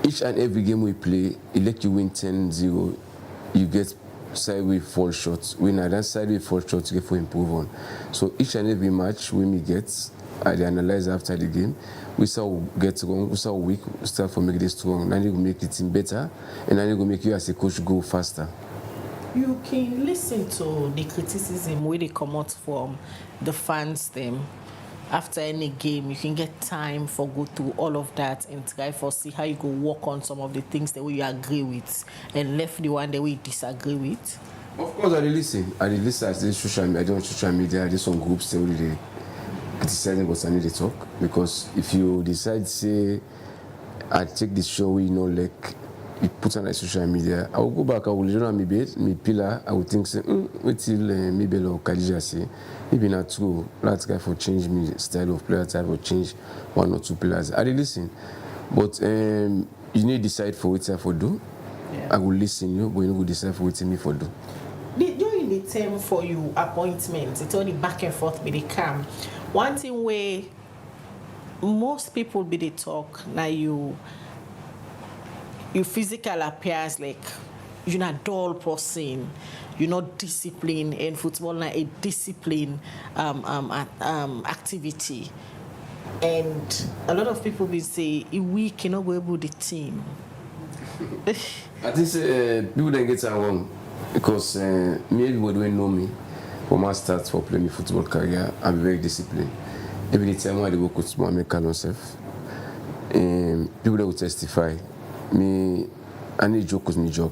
each and every game we play, it let you win 10-0. You get sideway fall shots. When that sideway fall shots, you get for improve on. So each and every match when we get, I analyze after the game. We saw get wrong, we saw weak, we start for make this strong. Now you go make the team better, and then you go make you as a coach go faster. You can listen to the criticism where they come out from the fans them. After any game, you can get time for go through all of that and try for see how you go work on some of the things that you agree with and left the one that we disagree with. Of course, I listen. I listen as social media. I don't social media. I do some groups that really criticizing what I need to talk. Because if you decide say I take this show we know like you put on social media, I will go back. I will learn my pillar. I will think say wait till maybe like Khadija say. Maybe not true. Let's guy for change me style of player type or change one or two players. I listen, but you need to decide for what I for do. Yeah. I will listen you, but you will decide for what me for do. During the term for you appointments, it's only back and forth with the camp. One thing where most people be they talk now your physical appearance like you're not dull person. You're not disciplined, and football now a discipline activity. And a lot of people will say, we cannot go with the team. I think people don't get it wrong because me, everybody will know me. From my start for playing football career, I'm very disciplined. Every time I go coach my make myself, people that will testify. Me, I need joke with my job.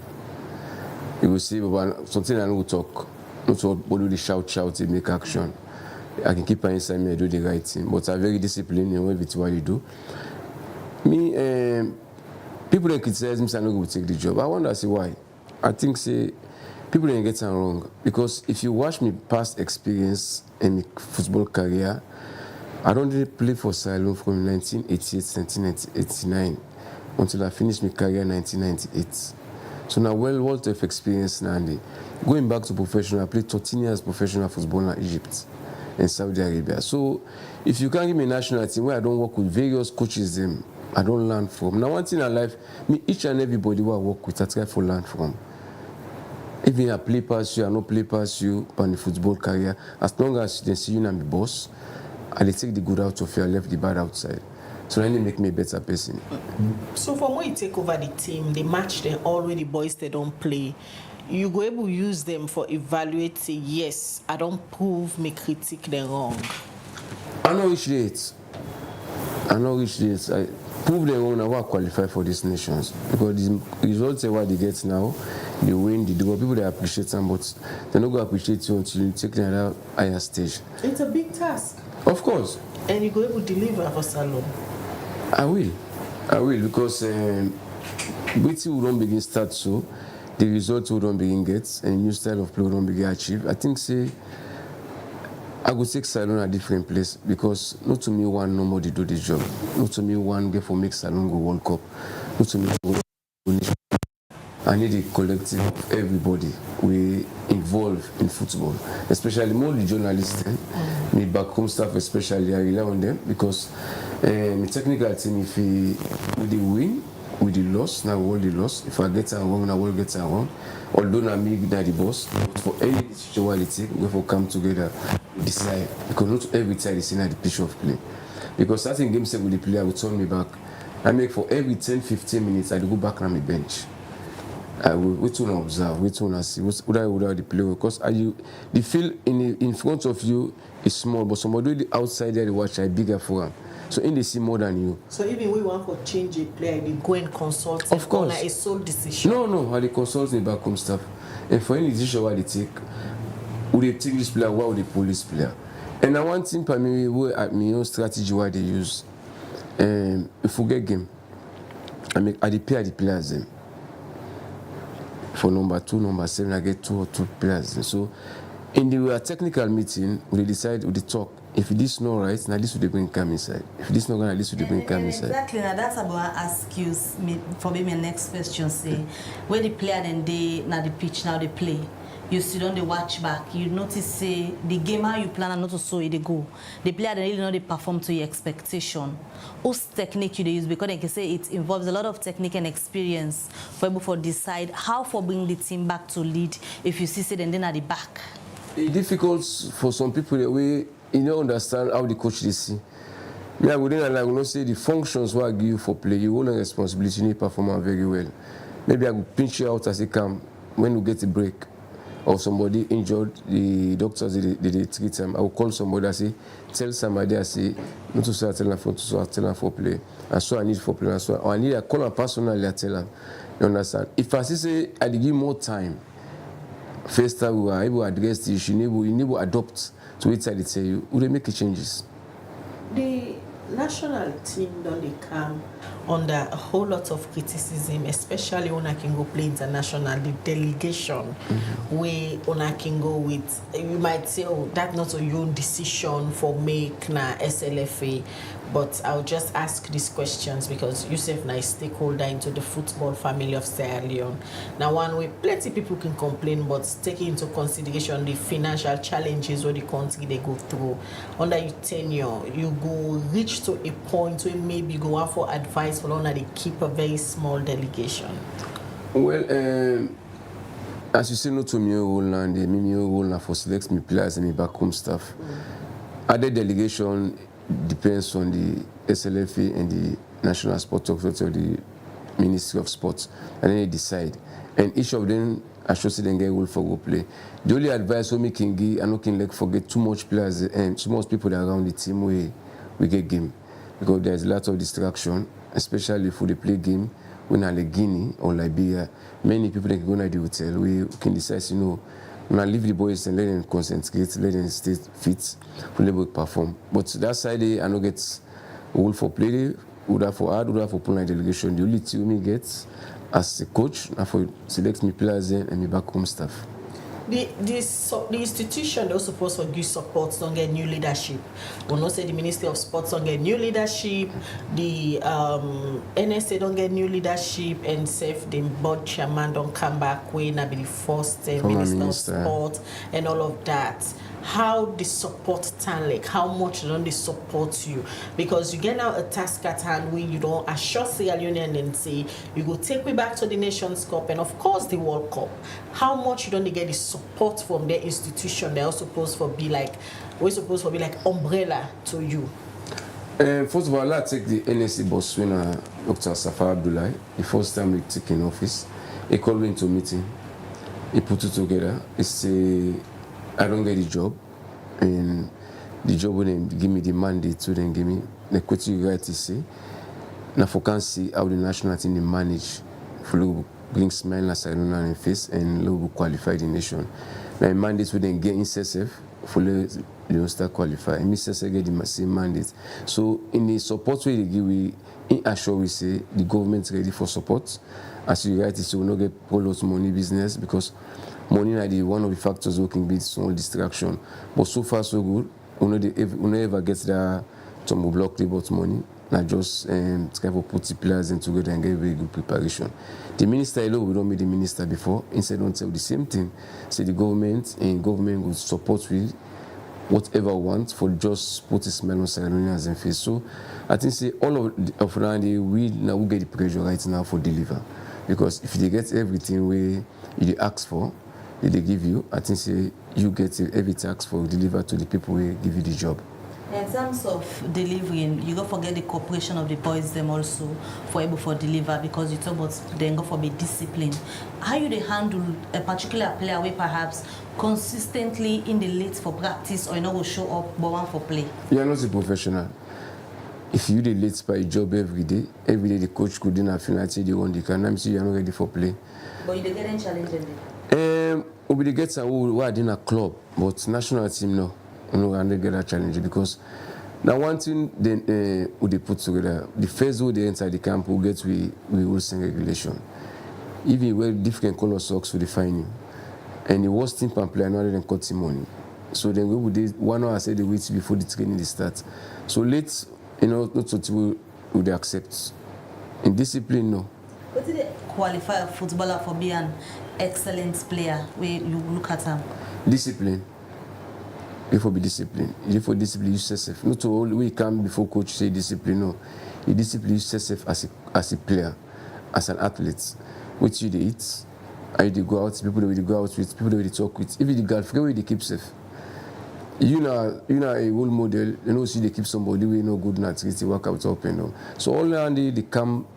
You will see something I know talk, not what do they shout, they make action. I can keep inside me, I do the right thing, but I'm very disciplined in everything what you do. Me, people that criticize me, I not going to take the job. I wonder say why. I think say people don't get it wrong because if you watch me past experience in my football career, I don't really play for Salon from 1988 to 1989 until I finished my career in 1998. So now world of experience now. Going back to professional, I played 13 years professional football in Egypt and Saudi Arabia. So if you can't give me a national team where I don't work with various coaches, I don't learn from. Now one thing in life, me each and everybody who I work with, I try to learn from. Even I play past you, I don't play past you on the football career. As long as they see you and the boss, I take the good out of you, I left the bad outside. So then they make me a better person. So from when you take over the team, they match them already boys they don't play. You go able to use them for evaluate, say, yes, I don't prove me critique them wrong. I know which dates. I prove them wrong now I qualify for these nations. Because the results are what they get now, they win, they do. People they appreciate them, but they're not going to appreciate you until you take them at a higher stage. It's a big task. Of course. And you go able to deliver for Salon. I will because waiting will not begin start so the results we don't begin get and new style of play we don't begin achieve. I think say I go take Salon a different place because not to me one nobody do this job. Not to me one get for make Salon go World Cup. Not to me I need a collective of everybody we involved in football, especially more the journalists, me backroom staff especially. I rely on them because my technical team, if we win, with the loss, now all the loss. If I get it wrong, I will get it wrong. Although I'm me the boss, but for any decision while it take, we will come together, decide. Because not every time is in the pitch of play. Because certain games with the player will turn me back. I make for every 10-15 minutes, I go back on my bench. I will wait to observe, wait to see what the player. Because the field in front of you is small, but somebody outside there, they watch are bigger for them. So in they see more than you. So even we want to change a player, they go and consult. Of course. On a sole decision. No, they consult the backroom staff. And for any decision what they take, would they take this player, why would they pull this player? And I want thing for me, at my own strategy what they use. If we get game, I pay the players them. For number 2, number 7, I get 2 or 2 players. So in the technical meeting, we decide, we talk. If this not right, now this would bring come inside. If this not gonna, this would bring come inside. Exactly. Now that's about to ask you for me. My next question say, where the player then they now the pitch now they play. You sit on the watch back. You notice say the game how you plan and not to so it they go. The player they really know they perform to your expectation. Whose technique you they use because they can say it involves a lot of technique and experience for able to decide how for bring the team back to lead. If you see say then at the back. It's difficult for some people the way. You don't understand how the coach they see. Me, I wouldn't like not say the functions what I give you for play. You hold a responsibility, you need to perform very well. Maybe I will pinch you out as a come when you get a break or somebody injured. The doctors they treat them. I will call somebody. I say, tell somebody. I say, not to say tell them for play. And so I need for play. And so I need a call them personally. I tell them. You understand? If I say I give more time, first time we are able to address the issue. You need to adopt. To which side they tell you, will they make changes? The national team don't they come under a whole lot of criticism, especially when I can go play international. The delegation, where I can go with, you might say, oh, that's not your own decision for make na SLFA. But I'll just ask these questions because Yusuf is a stakeholder into the football family of Sierra Leone. Now, one way, plenty people can complain, but taking into consideration the financial challenges where the country they go through, under your tenure, you go reach to a point where maybe you go out for advice for long, they keep a very small delegation. Well, as you say, not to me role and the me role now for select me players and me backroom staff. Other delegation depends on the SLFA and the National Sport Authority or the Ministry of Sports, and then they decide. And each of them, I should say, they get role for go play. The only advice we can give, I don't can like forget too much players and too much people around the team we get game, because there's a lot of distraction, especially if they play game when like Guinea or Liberia. Many people they can go to the hotel. We can decide, now leave the boys and let them concentrate, let them stay fit, for them to perform. But that side, I don't get role for play, would have for pulling delegation. The only thing we get as a coach, I for select me players and me backroom staff. The institution they're supposed to give support don't get new leadership. We not say the Ministry of Sports don't get new leadership, the NSA don't get new leadership, and safe the board chairman don't come back when I be the first Minister of Sport and all of that. How the support stand like how much don't they support you? Because you get now a task at hand where you don't assure Sierra Leone and say you go take me back to the Nations Cup and of course the World Cup. How much you don't get the support from their institution? They're supposed to be like umbrella to you. First of all, I take the NSA boss winner, Dr. Safar Abdullah. The first time he took in office, he called me into a meeting. He put it together. He said, I don't get the job, and the job when they give me the mandate to then give me the quality right to say. Now for can see how the national team they manage for bring smile as I don't know in face and look qualify the nation. My mandate would then get in CSF for Leone Stars qualify. And CSF get the same mandate. So in the support way they give we in assure we say the government ready for support as you write it, so we not get a lot of money business because money is one of the factors working with small distraction. But so far so good. We not ever get that Tombo block about money. Not just try to put the players in together and get very good preparation. The minister alone, we don't meet the minister before. Instead, don't tell the same thing. Say the government will support with whatever we want for just put a smile on Sierra Leoneans and face. So I think say all of Randy we now get the pressure right now for deliver. Because if they get everything we they ask for, they give you, I think say you get every tax for deliver to the people who give you the job. In terms of delivering, you don't forget the cooperation of the boys them also for able for deliver because you talk about them go for be discipline. How you they handle a particular player where perhaps consistently in the late for practice or you know will show up but one for play? You are not a professional. If you dey late by job every day the coach could not feel like they want the can I'm you are not ready for play. But you dey get challenging. We get who are in a club, but national team no. And they get that challenge because now one thing they put together, the first way they enter the camp will get we rules and regulation. Even you wear different color socks will define you. And the worst thing per player now they cut him money. So then we would 1 hour say the wait before the training start. So late, not so would they accept. In discipline, no. What did they qualify a footballer for being an excellent player where you look at him? Discipline. Before be discipline. Before discipline, use yourself. Not to all we come before coach say discipline. No, you discipline use yourself as a player, as an athlete. What you eat, how you go out, people that you go out with, people that you talk with. Even the girlfriend, where they keep safe. You know a role model. You know, see they keep somebody we know good not to work out up and so all around they come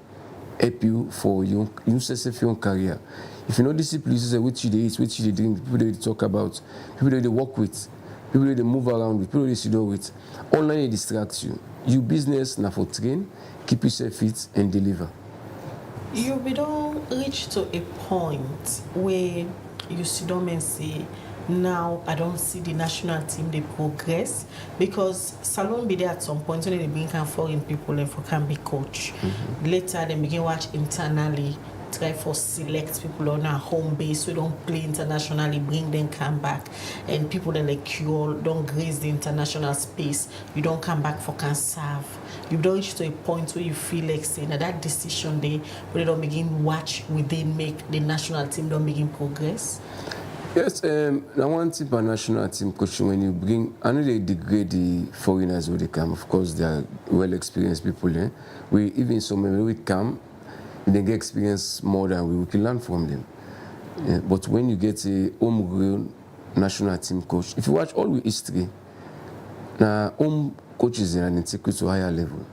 help you for your yourself your career. If you know discipline, you say what you eat, what you drink, people that you talk about, people that you work with. People that they move around with, people that you sit down with, online distracts you. You business now for train, keep yourself fit and deliver. You don't reach to a point where you sit down and say, now I don't see the national team they progress because Salon be there at some point when they bring foreign people and for can be coach. Mm-hmm. Later they begin watch internally. Try for select people on our home base so don't play internationally, bring them come back, and people that like you all don't graze the international space. You don't come back for can serve. You don't reach to a point where you feel like saying that decision day where they don't begin watch will they make the national team don't begin progress. Yes, I want tip a national team coach when you bring. I know they degrade the foreigners where they come. Of course, they are well experienced people. We even some when we come. They get experience more than we can learn from them. Yeah, but when you get a homegrown national team coach, if you watch all the history, now home coaches and take you to higher level.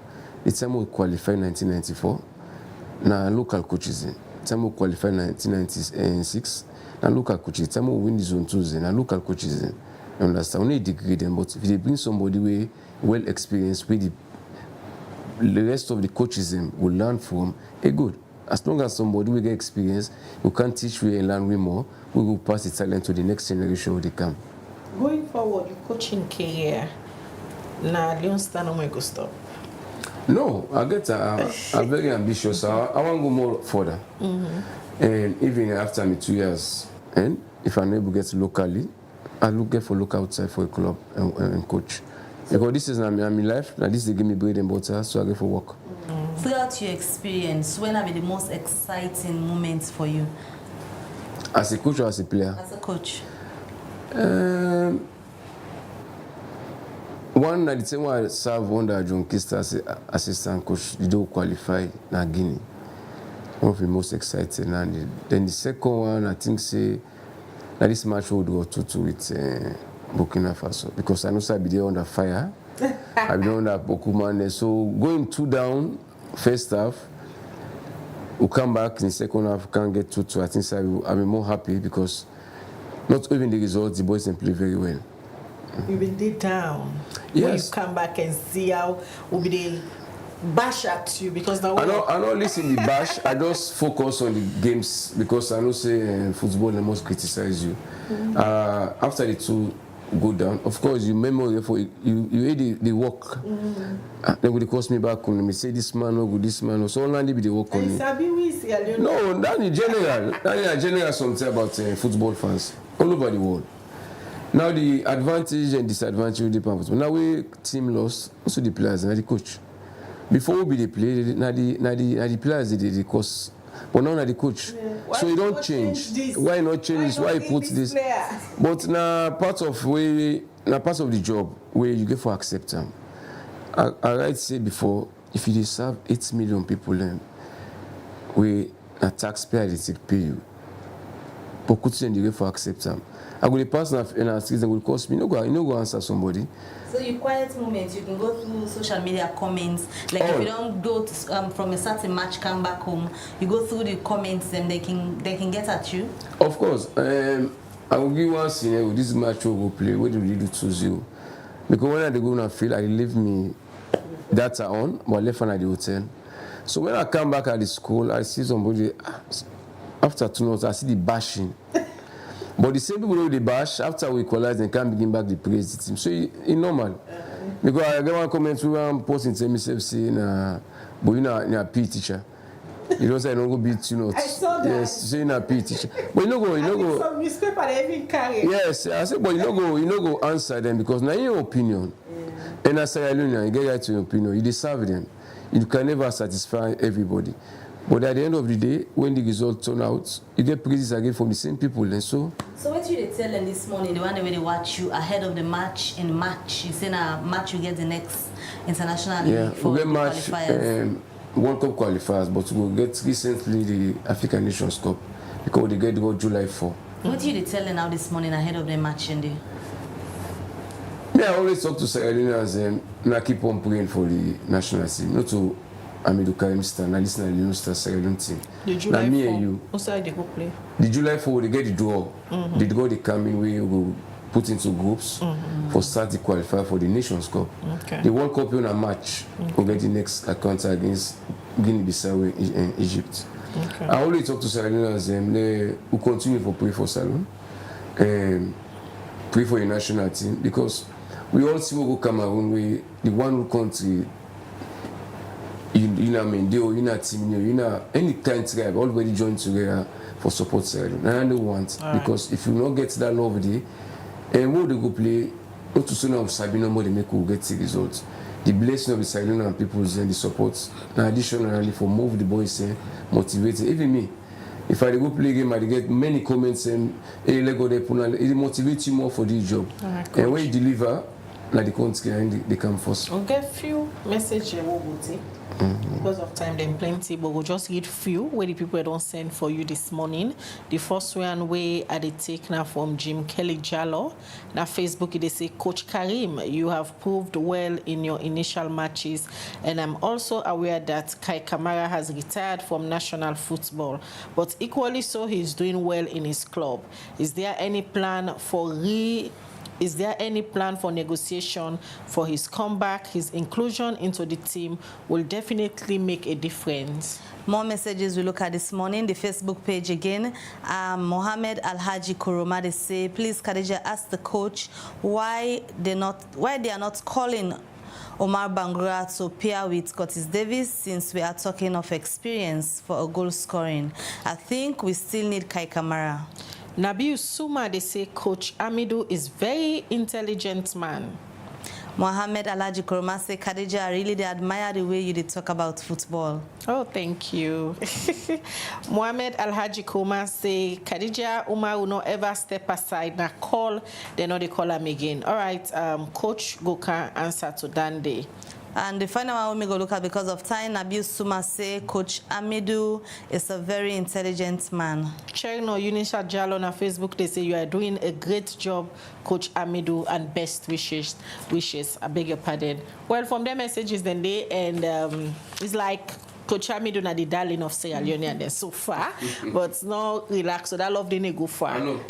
The time we qualified 1994, now local coaches. The time we qualified 1996, now local coaches. The time we win the zone 2, now local coaches. You understand? Only degrade them, but if they bring somebody way well experienced, with the rest of the coaches will learn from, good. As long as somebody will get experience, who can teach we and learn we more, we will pass the talent to the next generation when they come. Going forward, your coaching career, now Leone Stars no go stop. No, I get I'm very ambitious. I want to go more further. Mm-hmm. And even after me 2 years, and if I'm able to get locally, I look for look outside for a club and coach. Because this is my life, now this they give me bread and butter, so I go for work. Throughout your experience, when have been the most exciting moments for you? As a coach or as a player? As a coach. One at the time I served under John Kister as assistant coach, they don't qualify na Guinea. One of the most exciting. And then the second one, I think say that this match would go 2-2 with Burkina Faso because I know I'll be there under fire. I'll be there under Bokuman. So going 2 down, first half, we'll come back in the second half, can't get 2-2. I think I'll be more happy because not even the results, the boys can play very well. You've been deep down. Yes. When you come back and see how we'll be the bash at you because now I don't listen to the bash. I just focus on the games because I know say football they must criticize you. Mm-hmm. After the 2 go down. Of course, you memory for you hate the work. Then would cost me back on me say this man no good, this man no. So only be the work on me. No, that in general. That in general something about football fans all over the world. Now the advantage and disadvantage of the football. Now we team lost, also the players and the coach. Before we be the play, now the players they cost. But now the coach. Yeah. So you don't change. Why not change this? Why you put this? But now part of the job where you get for accept them. I say before, if you serve 8 million people then we a taxpayer they pay you. But could you get for accept them? I go the person in our season will cost me. You go answer somebody. So you quiet moments, you can go through social media comments. Like if you don't go to, from a certain match, come back home, you go through the comments and they can get at you. Of course. I will give one scenario. This match will go play. What do we do 2-0? Because when I go and feel I leave me data on, but I left at the hotel. So when I come back at the school, I see somebody after 2 months, I see the bashing. But the same people who they bash, after we equalize, they can't begin back the praise the team. So it's normal. Because I get one comment we were posting to myself saying, but you're a PE teacher. You don't say I don't go beat you notes. I saw that. Yes, so you're a PE teacher. But you go. Some newspaper they even carry. Yes, I said, but you go answer them because now your opinion. Yeah. And as I you get right to your opinion, you deserve them. You can never satisfy everybody. But at the end of the day, when the results turn out, you get praises again from the same people. And so what did you tell them this morning, the one way they watch you ahead of the match in March? You say a match you get the next international league for we get the match, qualifiers. World Cup qualifiers, but we will get recently the African Nations Cup because they get to go July 4. What did you tell them now this morning ahead of the match in there? Yeah, I always talk to Sierra Leoneans and I keep on praying for the national team, not to Amidu Karim stand, I listen to the Leone Stars Sierra Leone team. The July 4. Me and you. What's that they go play? The July 4, they get the draw. They go the coming way, we go put into groups for start the qualifier for the Nations Cup. Okay. The World Cup in a match, we get the next encounter against Guinea-Bissau in Egypt. Okay. I always talk to Sierra Leoneans and they will continue to pray for Salon and pray for the national team because we all see what go Cameroon, the one country. You know what I mean? You know team, you know any kind tribe already joined together for support side. And I don't want because if you not get that love there, and what they go play, not to soon of Sabino more they make will get the results. The blessing of the Sierra and people and the support. And additionally for move the boys motivated. Even me, if I go play game, I get many comments and hey, let go there, it motivates you more for this job. And when you deliver, like the country and they come first. We'll get few messages we'll take. Because of time, then plenty, but we'll just read few where the people don't send for you this morning. The first one way I take now from Jim Kelly Jallo. Now Facebook they say, Coach Karim, you have proved well in your initial matches, and I'm also aware that Kai Kamara has retired from national football, but equally so he's doing well in his club. Is there any plan for negotiation for his comeback? His inclusion into the team will definitely make a difference. More messages we look at this morning. The Facebook page again. Mohammed Alhaji Kuroma, they say, please Khadija, ask the coach why they are not calling Omar Bangura to pair with Curtis Davis, since we are talking of experience for a goal scoring. I think we still need Kai Kamara. Nabiu Suma, they say Coach Amidu is very intelligent man. Mohammed Alhaji Kuroma say, Khadija, I really admire the way you did talk about football. Oh, thank you. Mohammed Alhaji Kuroma say, Khadija, Umar will not ever step aside. Now call, they know they call him again. All right, Coach Goka answer to Dande. And the final one we go look at because of time, Nabil Suma say Coach Amidu is a very intelligent man. Cherno Unisha Jalo on Facebook, they say you are doing a great job, Coach Amidu, and best wishes. I beg your pardon. Well, from their messages then they and it's like Coach Amidu na the darling of Sierra Leone and they're so far, but no relax. So that love didn't go far. I know.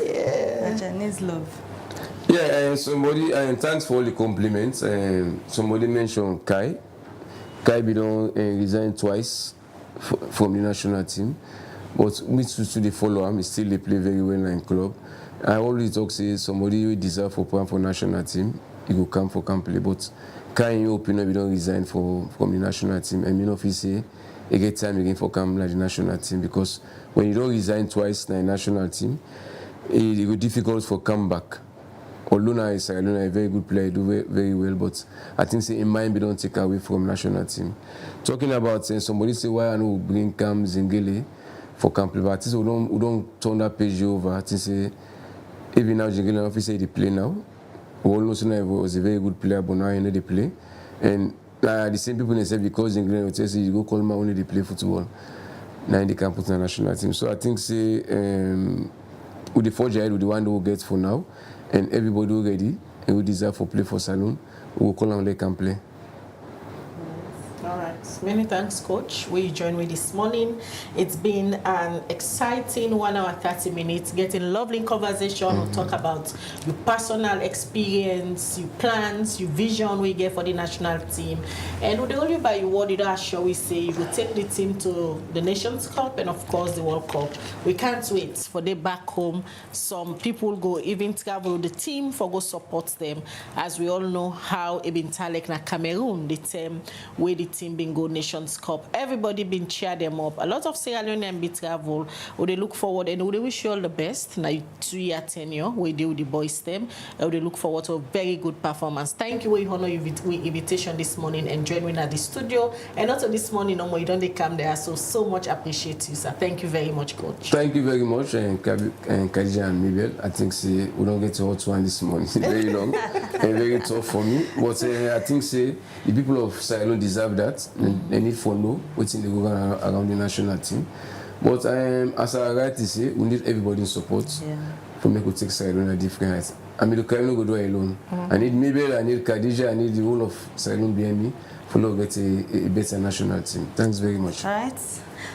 Yeah. Chinese love. Yeah, somebody, thanks for all the compliments. Somebody mentioned Kai. Kai Bidon resigned twice from the national team, but me to the follow him, still they play very well in club. I always talk say somebody who deserve for plan for national team, he go come for camp play. But can in your opinion we don't resign from the national team? And me not feel say you get time again for come like the national team, because when you don't resign twice in the national team, it will difficult for comeback. Although is a very good player, do very well, but I think say in mind we don't take away from national team. Talking about somebody say why I know bring Cam Zingele for camp play, but I think we don't turn that page over. I think say even now Zingele officer they play now. We all know he was a very good player, but now he know they play. And the same people they say because Zingele will say you go call my only they play football. Now they can put in the national team. So I think say with the forge ahead with the one who gets for now. And everybody ready and we desire for play for Salon, we will call on they can play. All right. Many thanks, Coach. We joined with this morning. It's been an exciting 1 hour 30 minutes, getting lovely conversation. We'll talk about your personal experience, your plans, your vision we get for the national team. And with the only by your word, shall we say, you will take the team to the Nations Cup and of course the World Cup. We can't wait for them back home. Some people go even travel the team for go support them. As we all know how Ibn Talek na Cameroon, the team where the team been go Nations Cup. Everybody been cheer them up. A lot of Sierra Leone and be travel. They look forward and they wish you all the best. Now 2-year tenure we do with the boys team. They look forward to a very good performance. Thank you. We honor your invitation this morning and join me at the studio. And also this morning, no more you don't come there. So much appreciate you, sir. Thank you very much, Coach. Thank you very much, and Khadija and Mabel. I think say we don't get to hot one this morning. It's very long and very tough for me. But I think say the people of Sierra Leone deserve that. They need to know what's in the go around the national team. But as I write to say, we need everybody's support for me to take Sierra Leone a different heights. Amidu Karim no go do it alone. I need Mabel, I need Khadija, I need the whole of Sierra Leone behind me for to get a better national team. Thanks very much.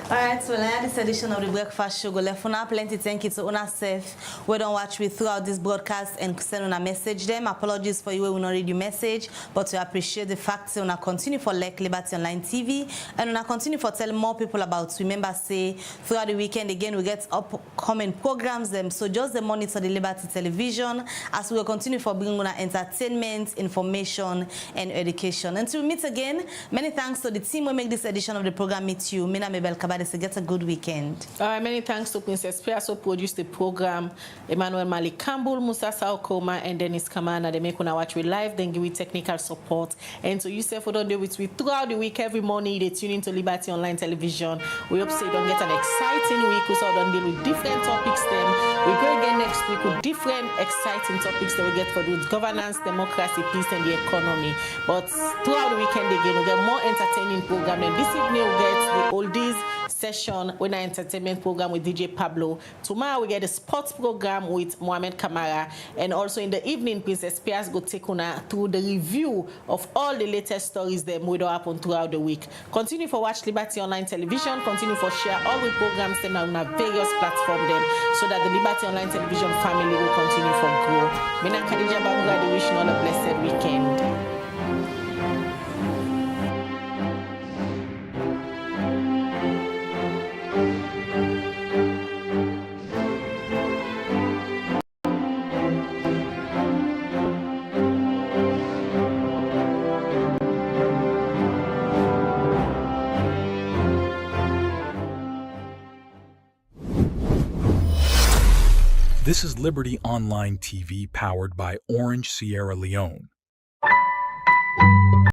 All right, so now this edition of the Breakfast Show go left for now. Plenty thank you to Una Sef. We don't watch me throughout this broadcast and send on a message them. Apologies for you we will not read your message, but we appreciate the fact that Una continue for like Liberty Online TV and Una continue for tell more people about. Remember say throughout the weekend again we get upcoming programs them. So just the monitor the Liberty Television as we will continue for bringing Una entertainment, information, and education. Until we meet again, many thanks to the team who make this edition of the program meet you. Mina Mabel Kabade, so get a good weekend. Many thanks to Princess Piasso who produced the program, Emmanuel Malik Campbell, Musa Saokoma, and Dennis Kamana. They make Una watch we live, then give we technical support. And so you say for don't do it with throughout the week, every morning they tune into Liberty Online Television. We hope say don't get an exciting week, so don't deal with different topics then. We go again next week with different exciting topics that we get for the governance, democracy, peace, and the economy. But throughout the weekend again, we get more entertaining program. And this evening we get the oldies session with our entertainment program with DJ Pablo. Tomorrow we get a sports program with Mohamed Kamara, and also in the evening Princess Pias go take Una through the review of all the latest stories that will happen throughout the week. Continue for watch Liberty Online Television, continue for share all the programs them on our various platforms them so that the Liberty Online Television family will continue for grow. Mina Khadija Bangura, they wish you all a blessed weekend. This is Liberty Online TV powered by Orange Sierra Leone.